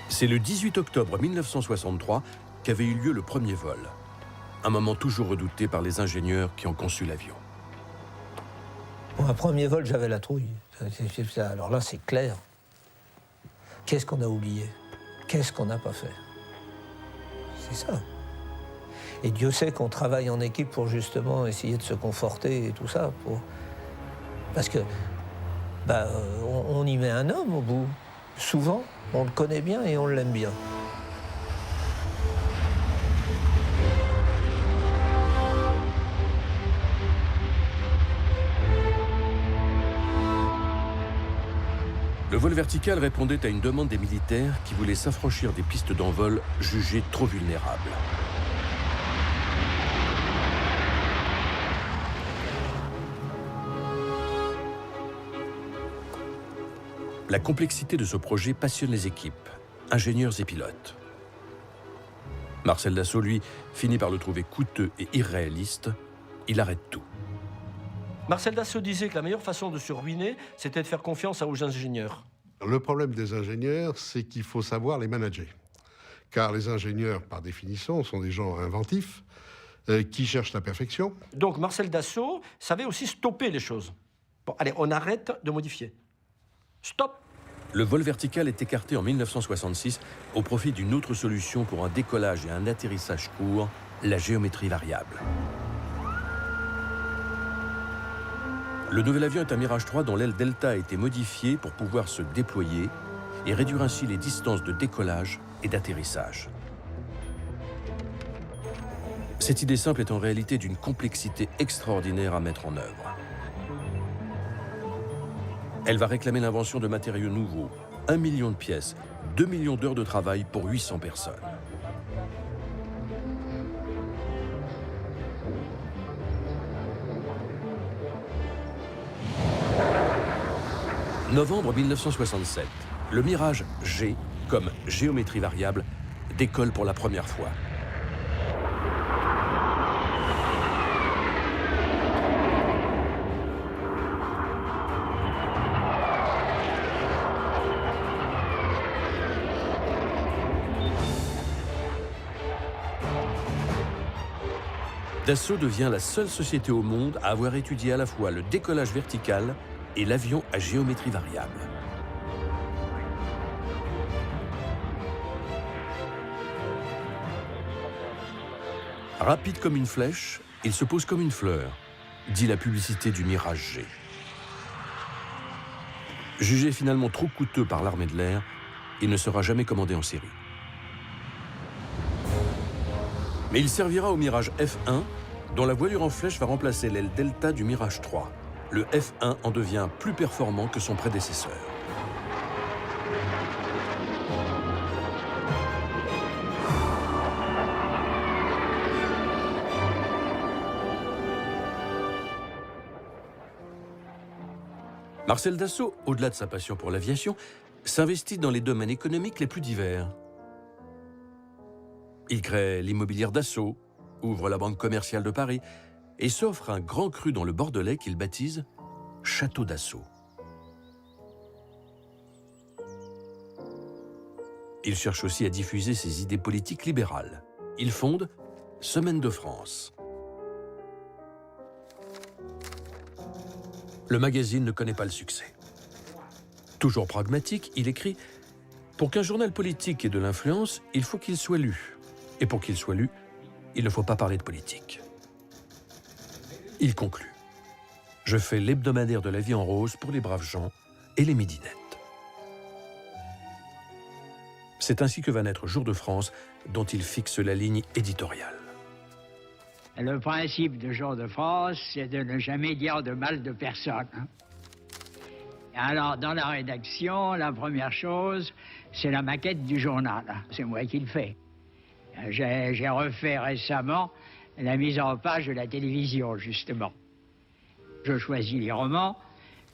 C'est le 18 octobre 1963 qu'avait eu lieu le premier vol. Un moment toujours redouté par les ingénieurs qui ont conçu l'avion. Pour un premier vol, j'avais la trouille. Alors là, c'est clair. Qu'est-ce qu'on a oublié? Qu'est-ce qu'on n'a pas fait? C'est ça. Et Dieu sait qu'on travaille en équipe pour justement essayer de se conforter et tout ça. Parce que on y met un homme au bout. Souvent, on le connaît bien et on l'aime bien. Le vol vertical répondait à une demande des militaires qui voulaient s'affranchir des pistes d'envol jugées trop vulnérables. La complexité de ce projet passionne les équipes, ingénieurs et pilotes. Marcel Dassault, lui, finit par le trouver coûteux et irréaliste. Il arrête tout. Marcel Dassault disait que la meilleure façon de se ruiner, c'était de faire confiance aux ingénieurs. Le problème des ingénieurs, c'est qu'il faut savoir les manager. Car les ingénieurs, par définition, sont des gens inventifs, qui cherchent la perfection. Donc Marcel Dassault savait aussi stopper les choses. Bon, allez, on arrête de modifier. Stop! Le vol vertical est écarté en 1966 au profit d'une autre solution pour un décollage et un atterrissage court, la géométrie variable. Le nouvel avion est un Mirage 3 dont l'aile delta a été modifiée pour pouvoir se déployer et réduire ainsi les distances de décollage et d'atterrissage. Cette idée simple est en réalité d'une complexité extraordinaire à mettre en œuvre. Elle va réclamer l'invention de matériaux nouveaux, 1 million de pièces, 2 millions d'heures de travail pour 800 personnes. Novembre 1967, le Mirage G, comme géométrie variable, décolle pour la première fois. Dassault devient la seule société au monde à avoir étudié à la fois le décollage vertical et l'avion à géométrie variable. Rapide comme une flèche, il se pose comme une fleur, dit la publicité du Mirage G. Jugé finalement trop coûteux par l'armée de l'air, il ne sera jamais commandé en série. Mais il servira au Mirage F1, dont la voilure en flèche va remplacer l'aile delta du Mirage 3. Le F1 en devient plus performant que son prédécesseur. Marcel Dassault, au-delà de sa passion pour l'aviation, s'investit dans les domaines économiques les plus divers. Il crée l'immobilière Dassault, ouvre la Banque commerciale de Paris et s'offre un grand cru dans le Bordelais qu'il baptise Château Dassault. Il cherche aussi à diffuser ses idées politiques libérales. Il fonde Semaine de France. Le magazine ne connaît pas le succès. Toujours pragmatique, il écrit « Pour qu'un journal politique ait de l'influence, il faut qu'il soit lu. Et pour qu'il soit lu, il ne faut pas parler de politique. » Il conclut « Je fais l'hebdomadaire de la vie en rose pour les braves gens et les midinettes. » C'est ainsi que va naître Jour de France, dont il fixe la ligne éditoriale. Le principe de Jour de France, c'est de ne jamais dire de mal de personne. Alors, dans la rédaction, la première chose, c'est la maquette du journal. C'est moi qui le fais. J'ai refait récemment la mise en page de la télévision, justement. Je choisis les romans.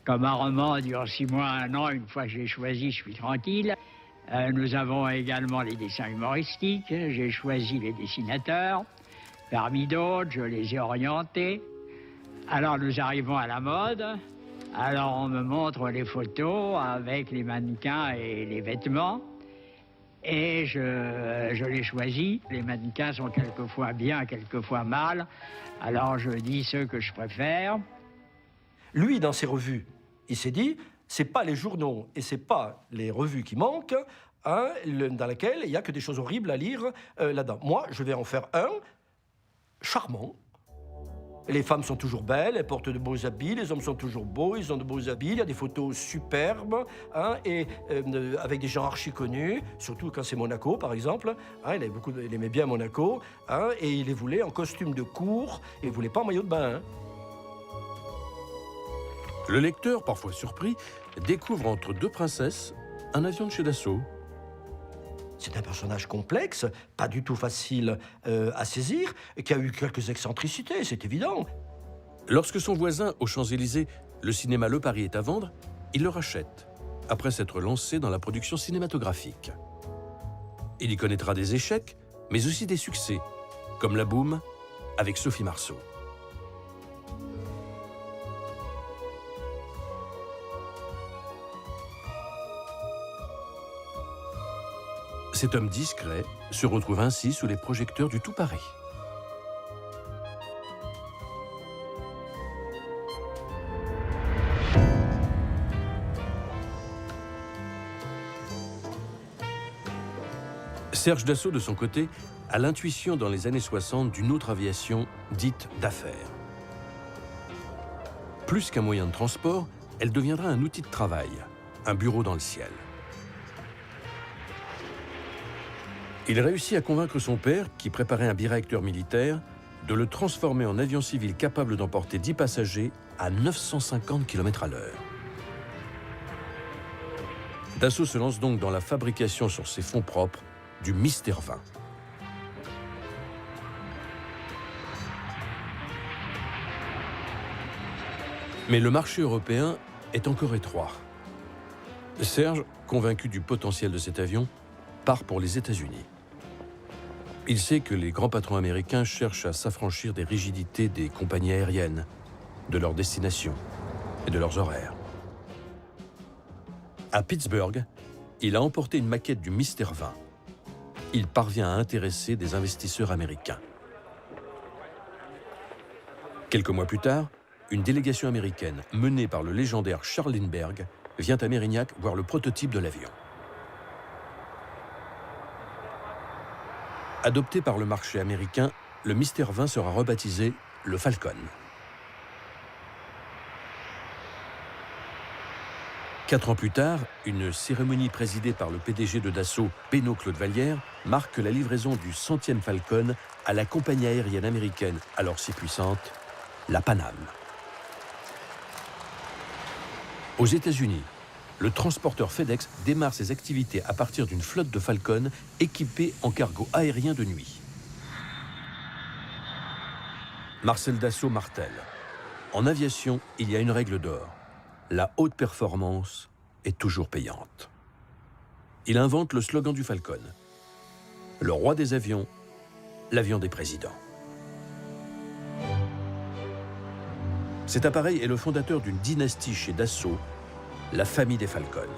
Comme un roman dure 6 mois, 1 an, une fois que je l'ai choisi, je suis tranquille. Nous avons également les dessins humoristiques. J'ai choisi les dessinateurs. Parmi d'autres, je les ai orientés. Alors, nous arrivons à la mode. Alors, on me montre les photos avec les mannequins et les vêtements. Et je les choisis. Les mannequins sont quelquefois bien, quelquefois mal. Alors je dis ceux que je préfère. Lui, dans ses revues, il s'est dit, c'est pas les journaux et c'est pas les revues qui manquent, hein, dans lesquelles il n'y a que des choses horribles à lire là-dedans. Moi, je vais en faire un charmant. Les femmes sont toujours belles, elles portent de beaux habits, les hommes sont toujours beaux, ils ont de beaux habits, il y a des photos superbes, hein, et avec des gens archi connus, surtout quand c'est Monaco, par exemple. Hein, il aimait bien Monaco, hein, et il les voulait en costume de cour, et il ne voulait pas en maillot de bain. Hein. Le lecteur, parfois surpris, découvre entre 2 princesses un avion de chez Dassault. C'est un personnage complexe, pas du tout facile à saisir, qui a eu quelques excentricités, c'est évident. Lorsque son voisin, aux Champs-Élysées, le cinéma Le Paris est à vendre, il le rachète, après s'être lancé dans la production cinématographique. Il y connaîtra des échecs, mais aussi des succès, comme La Boum avec Sophie Marceau. Cet homme discret se retrouve ainsi sous les projecteurs du tout Paris. Serge Dassault, de son côté, a l'intuition dans les années 60 d'une autre aviation dite d'affaires. Plus qu'un moyen de transport, elle deviendra un outil de travail, un bureau dans le ciel. Il réussit à convaincre son père, qui préparait un biréacteur militaire, de le transformer en avion civil capable d'emporter 10 passagers à 950 km/h. Dassault se lance donc dans la fabrication sur ses fonds propres du Mystère 20. Mais le marché européen est encore étroit. Serge, convaincu du potentiel de cet avion, part pour les États-Unis. Il sait que les grands patrons américains cherchent à s'affranchir des rigidités des compagnies aériennes, de leurs destinations et de leurs horaires. À Pittsburgh, il a emporté une maquette du Mystère 20. Il parvient à intéresser des investisseurs américains. Quelques mois plus tard, une délégation américaine menée par le légendaire Charles Lindbergh vient à Mérignac voir le prototype de l'avion. Adopté par le marché américain, le Mystère 20 sera rebaptisé le Falcon. 4 ans plus tard, une cérémonie présidée par le PDG de Dassault, Benoît Claude Vallière, marque la livraison du 100e Falcon à la compagnie aérienne américaine, alors si puissante, la Pan Am. Aux États-Unis, le transporteur FedEx démarre ses activités à partir d'une flotte de Falcon équipée en cargo aérien de nuit. Marcel Dassault martèle. En aviation, il y a une règle d'or. La haute performance est toujours payante. Il invente le slogan du Falcon. Le roi des avions, l'avion des présidents. Cet appareil est le fondateur d'une dynastie chez Dassault, la famille des Falcon.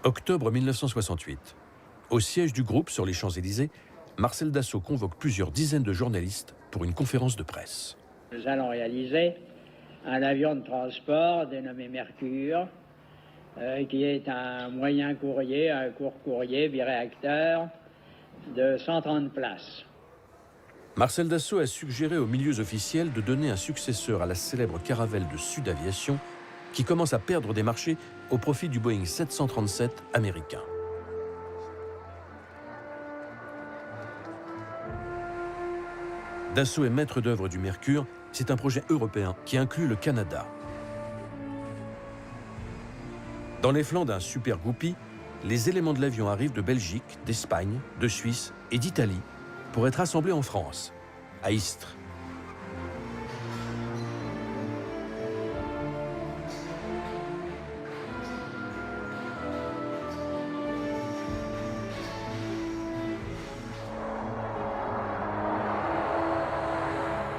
Octobre 1968. Au siège du groupe sur les Champs-Élysées, Marcel Dassault convoque plusieurs dizaines de journalistes pour une conférence de presse. Nous allons réaliser un avion de transport dénommé Mercure, qui est un moyen courrier, un court courrier biréacteur de 130 places. Marcel Dassault a suggéré aux milieux officiels de donner un successeur à la célèbre Caravelle de Sud Aviation, qui commence à perdre des marchés au profit du Boeing 737 américain. Dassault est maître d'œuvre du Mercure. C'est un projet européen qui inclut le Canada. Dans les flancs d'un Super Goupy, les éléments de l'avion arrivent de Belgique, d'Espagne, de Suisse et d'Italie pour être assemblés en France, à Istres.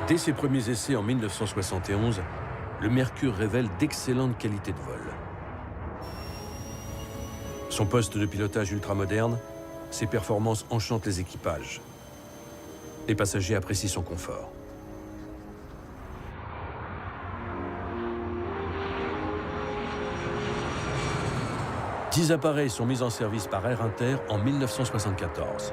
Dès ses premiers essais en 1971, le Mercure révèle d'excellentes qualités de vol. Son poste de pilotage ultramoderne, ses performances enchantent les équipages. Les passagers apprécient son confort. « 10 appareils sont mis en service par Air Inter en 1974.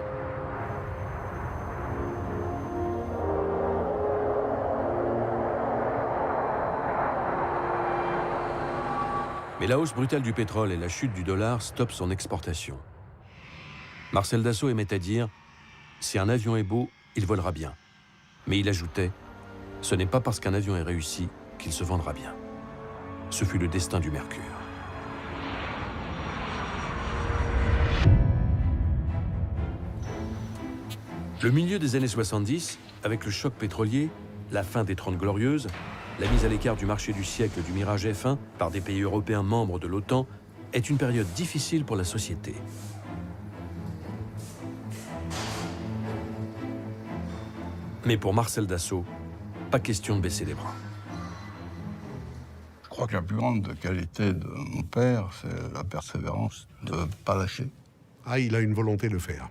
Mais la hausse brutale du pétrole et la chute du dollar stoppent son exportation. Marcel Dassault aimait à dire « Si un avion est beau, il volera bien ». Mais il ajoutait « Ce n'est pas parce qu'un avion est réussi qu'il se vendra bien ». Ce fut le destin du Mercure. Le milieu des années 70, avec le choc pétrolier, la fin des 30 Glorieuses, la mise à l'écart du marché du siècle du Mirage F1 par des pays européens membres de l'OTAN est une période difficile pour la société. Mais pour Marcel Dassault, pas question de baisser les bras. Je crois que la plus grande qualité de mon père, c'est la persévérance, de ne pas lâcher. Ah, il a une volonté de faire.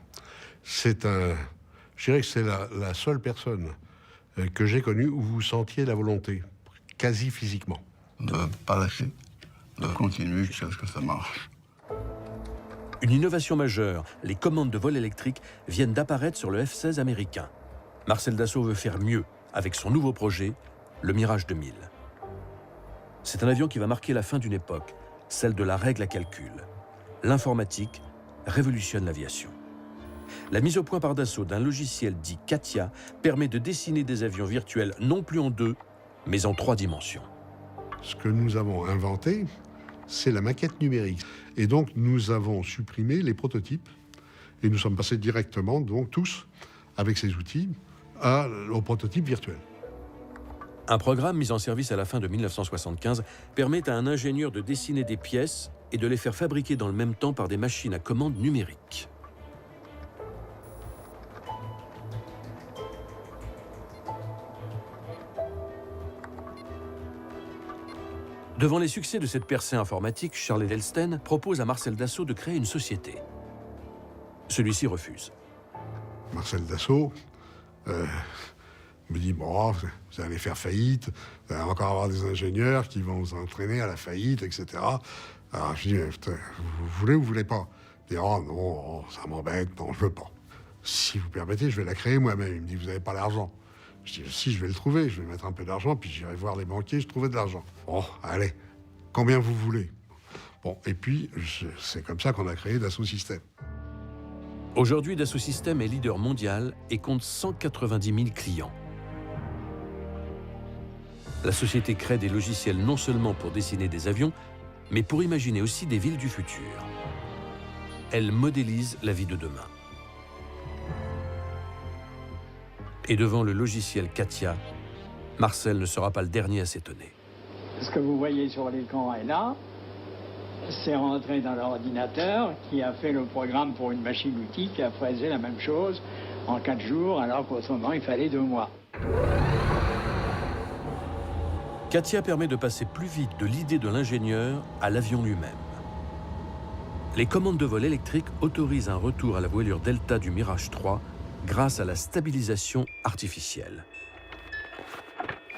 C'est un... Je dirais que c'est la seule personne que j'ai connue où vous sentiez la volonté, quasi physiquement. De ne pas lâcher, de continuer jusqu'à ce que ça marche. Une innovation majeure, les commandes de vol électrique viennent d'apparaître sur le F-16 américain. Marcel Dassault veut faire mieux avec son nouveau projet, le Mirage 2000. C'est un avion qui va marquer la fin d'une époque, celle de la règle à calcul. L'informatique révolutionne l'aviation. La mise au point par Dassault d'un logiciel dit CATIA permet de dessiner des avions virtuels non plus en 2, mais en 3 dimensions. Ce que nous avons inventé, c'est la maquette numérique. Et donc, nous avons supprimé les prototypes et nous sommes passés directement, donc tous, avec ces outils, au prototype virtuel. Un programme mis en service à la fin de 1975 permet à un ingénieur de dessiner des pièces et de les faire fabriquer dans le même temps par des machines à commande numériques. Devant les succès de cette percée informatique, Charles Edelsten propose à Marcel Dassault de créer une société. Celui-ci refuse. Marcel Dassault me dit « Bon, vous allez faire faillite, vous allez encore avoir des ingénieurs qui vont vous entraîner à la faillite, etc. » Alors je dis « Vous voulez ou vous voulez pas ?» Il dit « Oh non, ça m'embête, non, je veux pas. Si vous permettez, je vais la créer moi-même. » Il me dit « Vous n'avez pas l'argent. » Je dis « Si, je vais le trouver, je vais mettre un peu d'argent, puis j'irai voir les banquiers, je trouverai de l'argent. » Bon, allez, combien vous voulez? Bon, et puis, c'est comme ça qu'on a créé Dassault Systèmes. Aujourd'hui, Dassault Systèmes est leader mondial et compte 190 000 clients. La société crée des logiciels non seulement pour dessiner des avions, mais pour imaginer aussi des villes du futur. Elle modélise la vie de demain. Et devant le logiciel CATIA, Marcel ne sera pas le dernier à s'étonner. Ce que vous voyez sur l'écran est là. C'est rentré dans l'ordinateur qui a fait le programme pour une machine-outil qui a fait la même chose en 4 jours, alors qu'autrement il fallait 2 mois. CATIA permet de passer plus vite de l'idée de l'ingénieur à l'avion lui-même. Les commandes de vol électriques autorisent un retour à la voilure Delta du Mirage 3 grâce à la stabilisation artificielle.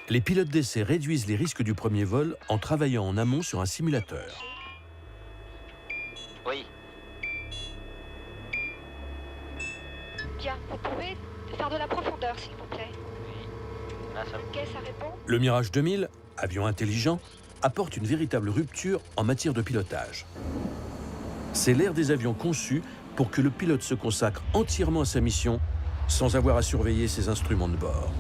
Les pilotes d'essai réduisent les risques du premier vol en travaillant en amont sur un simulateur. Oui. Tiens, vous pouvez faire de la profondeur, s'il vous plaît. Là, ça... Ok, ça répond. Le Mirage 2000, avion intelligent, apporte une véritable rupture en matière de pilotage. C'est l'ère des avions conçus pour que le pilote se consacre entièrement à sa mission sans avoir à surveiller ses instruments de bord.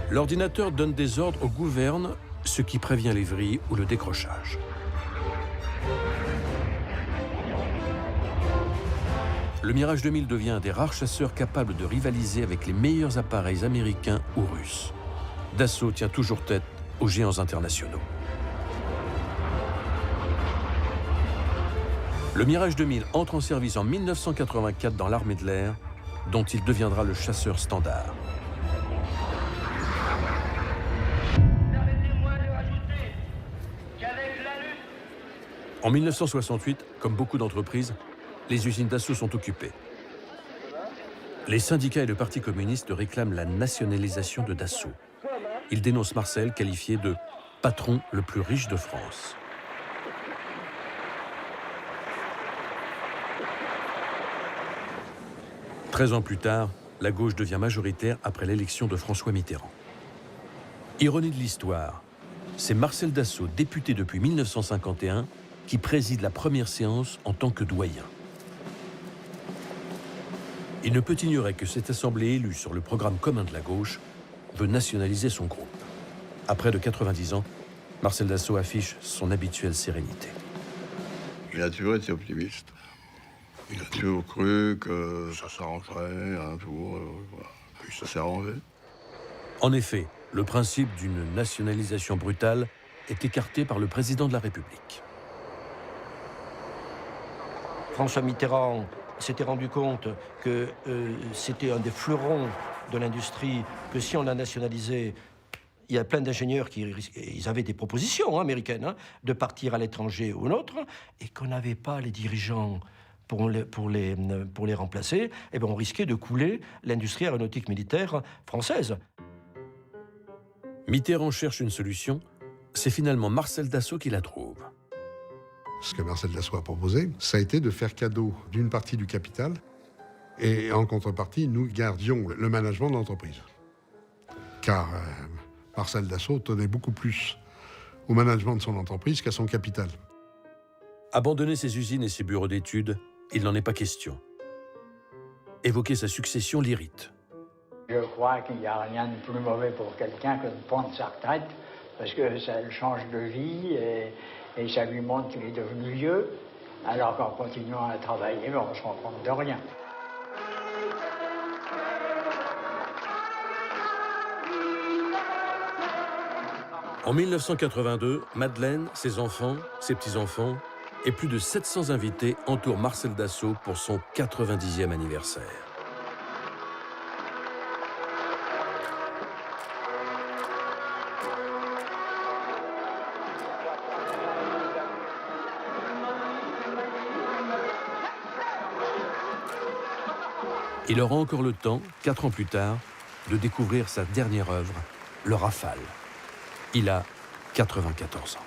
L'ordinateur donne des ordres aux gouvernes, ce qui prévient les vrilles ou le décrochage. Le Mirage 2000 devient un des rares chasseurs capables de rivaliser avec les meilleurs appareils américains ou russes. Dassault tient toujours tête aux géants internationaux. Le Mirage 2000 entre en service en 1984 dans l'armée de l'air, dont il deviendra le chasseur standard. En 1968, comme beaucoup d'entreprises, les usines Dassault sont occupées. Les syndicats et le Parti communiste réclament la nationalisation de Dassault. Ils dénoncent Marcel, qualifié de « patron le plus riche de France ». 13 ans plus tard, la gauche devient majoritaire après l'élection de François Mitterrand. Ironie de l'histoire, c'est Marcel Dassault, député depuis 1951, qui préside la première séance en tant que doyen. Il ne peut ignorer que cette assemblée élue sur le programme commun de la gauche veut nationaliser son groupe. À près de 90 ans, Marcel Dassault affiche son habituelle sérénité. Il a toujours été optimiste. Il a toujours cru que ça s'arrangerait un jour, voilà. Puis ça s'est arrangé. En effet, le principe d'une nationalisation brutale est écarté par le président de la République. François Mitterrand s'était rendu compte que c'était un des fleurons de l'industrie, que si on la nationalisait, il y a plein d'ingénieurs qui ils avaient des propositions américaines de partir à l'étranger ou autre, et qu'on n'avait pas les dirigeants pour les remplacer, et bien on risquait de couler l'industrie aéronautique militaire française. Mitterrand cherche une solution, c'est finalement Marcel Dassault qui la trouve. Ce que Marcel Dassault a proposé, ça a été de faire cadeau d'une partie du capital, et en contrepartie, nous gardions le management de l'entreprise. Car Marcel Dassault tenait beaucoup plus au management de son entreprise qu'à son capital. Abandonner ses usines et ses bureaux d'études, il n'en est pas question. Évoquer sa succession l'irrite. Je crois qu'il n'y a rien de plus mauvais pour quelqu'un que de prendre sa retraite, parce que ça le change de vie et ça lui montre qu'il est devenu vieux, alors qu'en continuant à travailler, on ne se rend compte de rien. En 1982, Madeleine, ses enfants, ses petits-enfants et plus de 700 invités entourent Marcel Dassault pour son 90e anniversaire. Il aura encore le temps, 4 ans plus tard, de découvrir sa dernière œuvre, le Rafale. Il a 94 ans.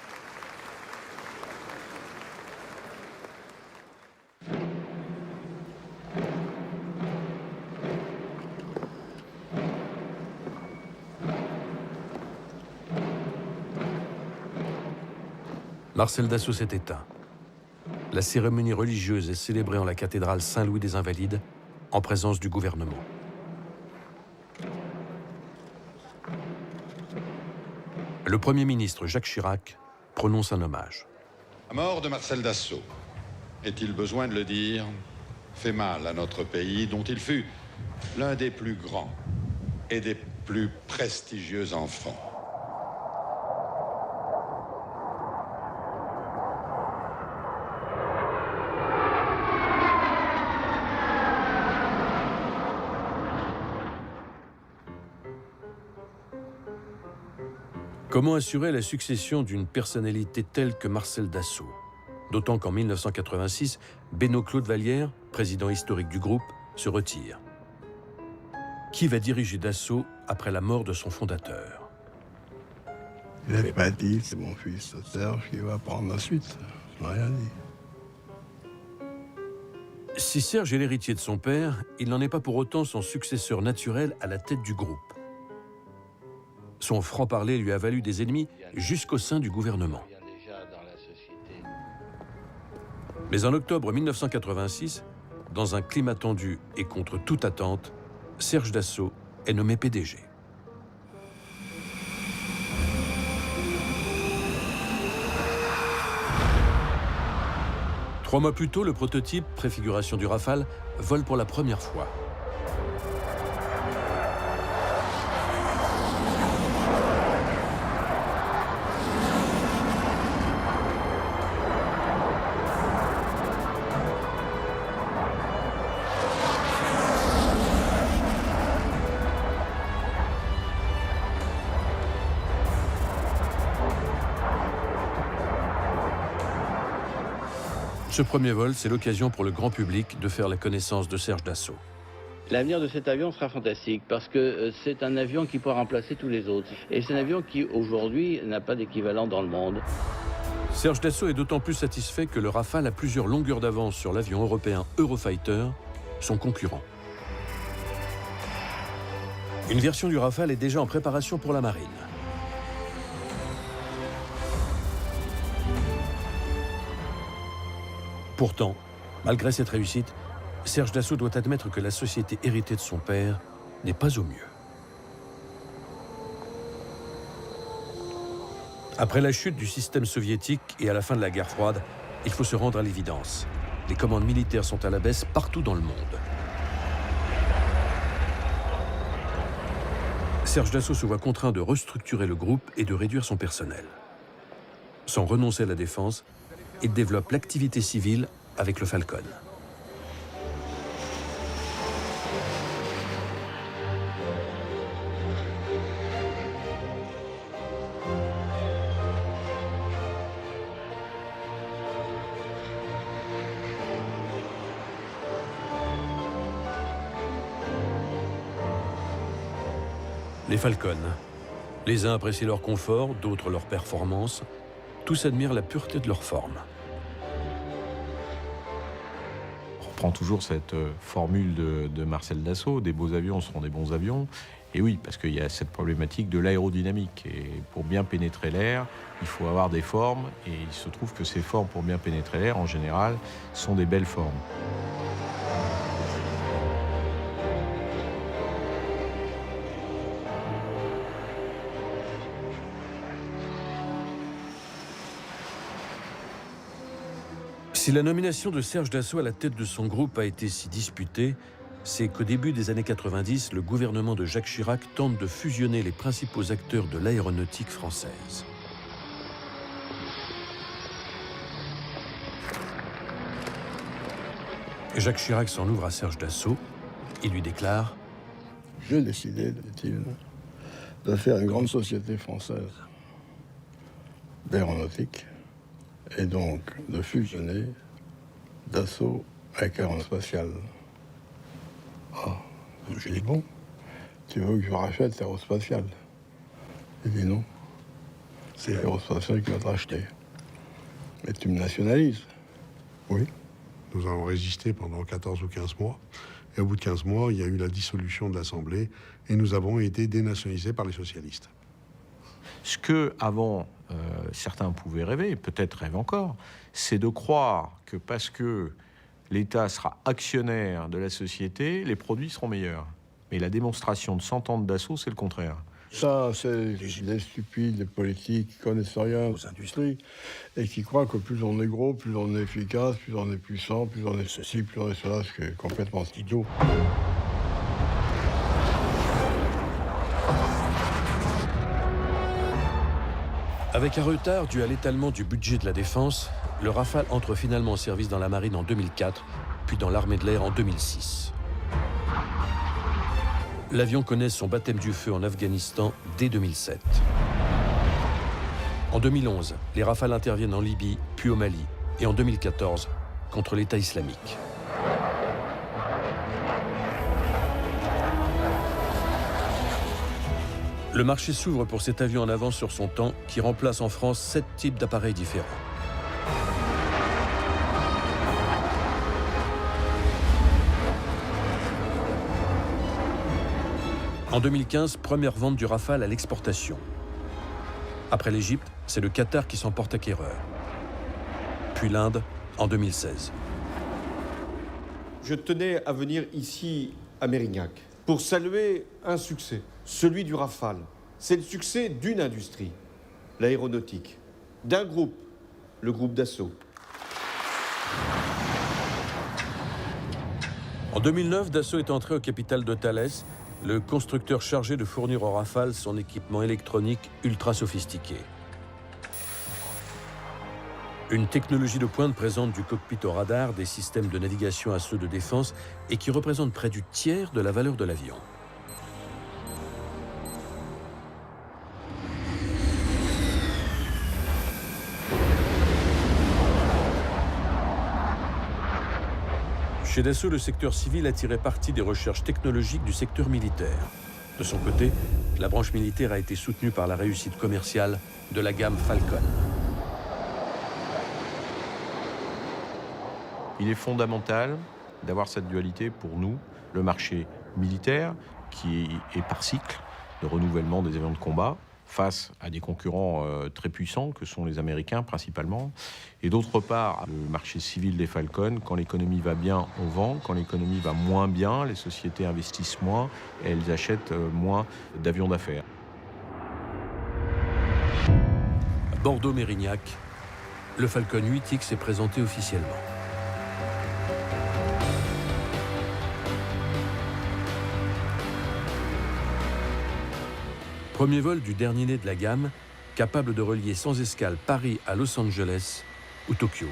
Marcel Dassault s'est éteint. La cérémonie religieuse est célébrée en la cathédrale Saint-Louis des Invalides, en présence du gouvernement. Le Premier ministre Jacques Chirac prononce un hommage. La mort de Marcel Dassault, est-il besoin de le dire, fait mal à notre pays dont il fut l'un des plus grands et des plus prestigieux enfants. Comment assurer la succession d'une personnalité telle que Marcel Dassault? D'autant qu'en 1986, Benoît Claude Vallière, président historique du groupe, se retire. Qui va diriger Dassault après la mort de son fondateur? Il n'avait pas dit, c'est mon fils Serge qui va prendre la suite. Il n'a rien dit. Si Serge est l'héritier de son père, il n'en est pas pour autant son successeur naturel à la tête du groupe. Son franc-parler lui a valu des ennemis jusqu'au sein du gouvernement. Mais en octobre 1986, dans un climat tendu et contre toute attente, Serge Dassault est nommé PDG. Trois mois plus tôt, le prototype, préfiguration du Rafale, vole pour la première fois. Ce premier vol, c'est l'occasion pour le grand public de faire la connaissance de Serge Dassault. L'avenir de cet avion sera fantastique parce que c'est un avion qui pourra remplacer tous les autres. Et c'est un avion qui, aujourd'hui, n'a pas d'équivalent dans le monde. Serge Dassault est d'autant plus satisfait que le Rafale a plusieurs longueurs d'avance sur l'avion européen Eurofighter, son concurrent. Une version du Rafale est déjà en préparation pour la marine. Pourtant, malgré cette réussite, Serge Dassault doit admettre que la société héritée de son père n'est pas au mieux. Après la chute du système soviétique et à la fin de la guerre froide, il faut se rendre à l'évidence. Les commandes militaires sont à la baisse partout dans le monde. Serge Dassault se voit contraint de restructurer le groupe et de réduire son personnel. Sans renoncer à la défense, il développe l'activité civile avec le Falcon. Les Falcons. Les uns apprécient leur confort, d'autres leur performance. Tous admirent la pureté de leur forme. reprends toujours cette formule de Marcel Dassault, des beaux avions seront des bons avions. Et oui, parce qu'il y a cette problématique de l'aérodynamique. Et pour bien pénétrer l'air, il faut avoir des formes. Et il se trouve que ces formes, pour bien pénétrer l'air, en général, sont des belles formes. Si la nomination de Serge Dassault à la tête de son groupe a été si disputée, c'est qu'au début des années 90, le gouvernement de Jacques Chirac tente de fusionner les principaux acteurs de l'aéronautique française. Jacques Chirac s'en ouvre à Serge Dassault. Il lui déclare « J'ai décidé, dit-il, de faire une grande société française d'aéronautique et donc de fusionner Dassault avec Aérospatiale. » Ah, j'ai dit bon, tu veux que je rachète Aérospatiale? Il dit non, c'est Aérospatiale qui va te racheter. Mais tu me nationalises? Oui. Nous avons résisté pendant 14 ou 15 mois. Et au bout de 15 mois, il y a eu la dissolution de l'Assemblée et nous avons été dénationalisés par les socialistes. Ce que, avant, certains pouvaient rêver, peut-être rêvent encore, c'est de croire que parce que l'État sera actionnaire de la société, les produits seront meilleurs. Mais la démonstration de 100 ans de Dassault, c'est le contraire. Ça, c'est des idées stupides, des politiques qui connaissent rien aux industries et qui croient que plus on est gros, plus on est efficace, plus on est puissant, plus on est ceci, plus on est cela, ce qui est complètement idiot. Avec un retard dû à l'étalement du budget de la défense, le Rafale entre finalement en service dans la marine en 2004, puis dans l'armée de l'air en 2006. L'avion connaît son baptême du feu en Afghanistan dès 2007. En 2011, les Rafales interviennent en Libye, puis au Mali, et en 2014, contre l'État islamique. Le marché s'ouvre pour cet avion en avance sur son temps qui remplace en France 7 types d'appareils différents. En 2015, première vente du Rafale à l'exportation. Après l'Égypte, c'est le Qatar qui s'en porte acquéreur. Puis l'Inde en 2016. Je tenais à venir ici à Mérignac pour saluer un succès, celui du Rafale. C'est le succès d'une industrie, l'aéronautique, d'un groupe, le groupe Dassault. En 2009, Dassault est entré au capital de Thales, le constructeur chargé de fournir au Rafale son équipement électronique ultra sophistiqué. Une technologie de pointe présente du cockpit au radar, des systèmes de navigation à ceux de défense et qui représente près du tiers de la valeur de l'avion. Chez Dassault, le secteur civil a tiré parti des recherches technologiques du secteur militaire. De son côté, la branche militaire a été soutenue par la réussite commerciale de la gamme Falcon. Il est fondamental d'avoir cette dualité pour nous, le marché militaire, qui est par cycle de renouvellement des avions de combat, face à des concurrents très puissants, que sont les Américains principalement. Et d'autre part, le marché civil des Falcon, quand l'économie va bien, on vend. Quand l'économie va moins bien, les sociétés investissent moins et elles achètent moins d'avions d'affaires. À Bordeaux-Mérignac, le Falcon 8X est présenté officiellement. Premier vol du dernier né de la gamme, capable de relier sans escale Paris à Los Angeles ou Tokyo.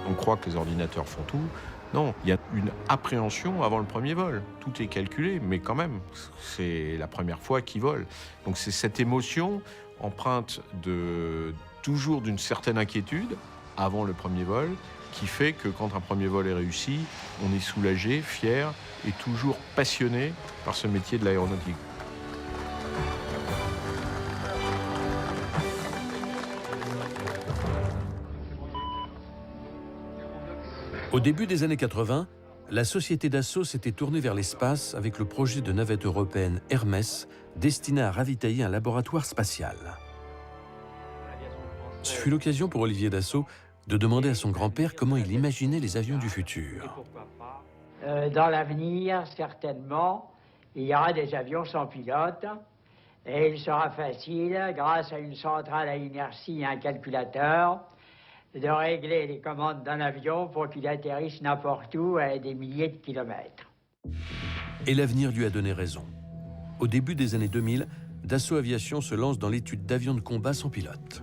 On croit que les ordinateurs font tout. Non, il y a une appréhension avant le premier vol. Tout est calculé, mais quand même, c'est la première fois qu'ils volent. Donc c'est cette émotion empreinte toujours d'une certaine inquiétude avant le premier vol qui fait que quand un premier vol est réussi, on est soulagé, fier et toujours passionné par ce métier de l'aéronautique. Au début des années 80, la société Dassault s'était tournée vers l'espace avec le projet de navette européenne Hermès, destinée à ravitailler un laboratoire spatial. Ce fut l'occasion pour Olivier Dassault de demander à son grand-père comment il imaginait les avions du futur. Dans l'avenir, certainement, il y aura des avions sans pilote et il sera facile, grâce à une centrale à inertie et un calculateur, de régler les commandes d'un avion pour qu'il atterrisse n'importe où à des milliers de kilomètres. Et l'avenir lui a donné raison. Au début des années 2000, Dassault Aviation se lance dans l'étude d'avions de combat sans pilote.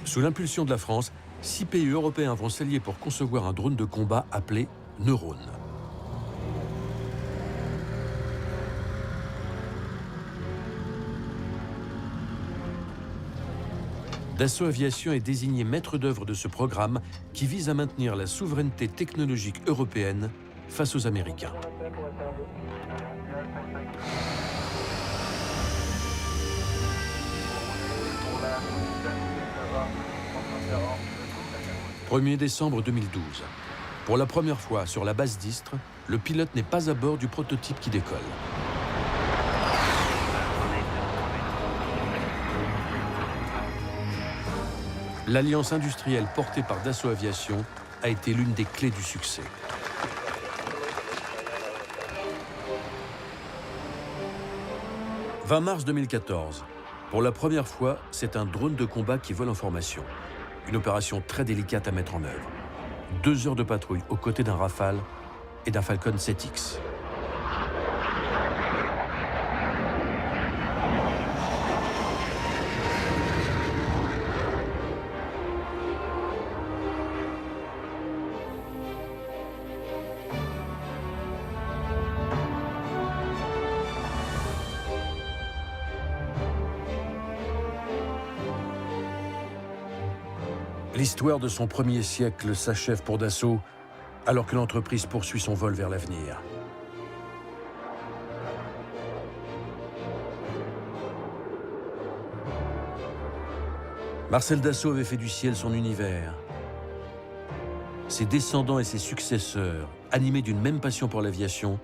Sous l'impulsion de la France, 6 pays européens vont s'allier pour concevoir un drone de combat appelé Neurone. Dassault Aviation est désigné maître d'œuvre de ce programme qui vise à maintenir la souveraineté technologique européenne face aux Américains. « 1er décembre 2012. Pour la première fois sur la base d'Istres, le pilote n'est pas à bord du prototype qui décolle. L'alliance industrielle portée par Dassault Aviation a été l'une des clés du succès. « 20 mars 2014. Pour la première fois, c'est un drone de combat qui vole en formation. Une opération très délicate à mettre en œuvre. 2 heures de patrouille aux côtés d'un Rafale et d'un Falcon 7X. L'histoire de son premier siècle s'achève pour Dassault, alors que l'entreprise poursuit son vol vers l'avenir. Marcel Dassault avait fait du ciel son univers. Ses descendants et ses successeurs, animés d'une même passion pour l'aviation,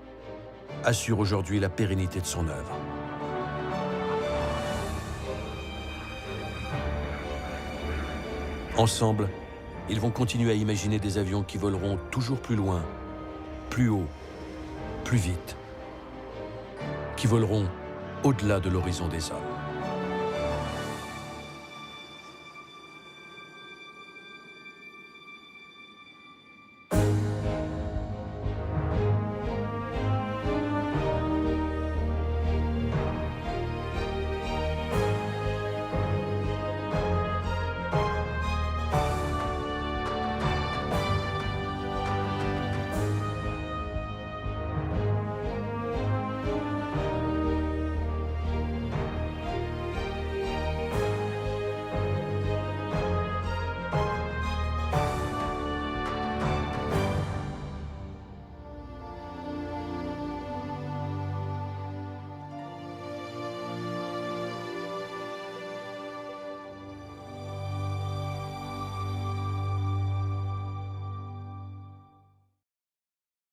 assurent aujourd'hui la pérennité de son œuvre. Ensemble, ils vont continuer à imaginer des avions qui voleront toujours plus loin, plus haut, plus vite, qui voleront au-delà de l'horizon des hommes.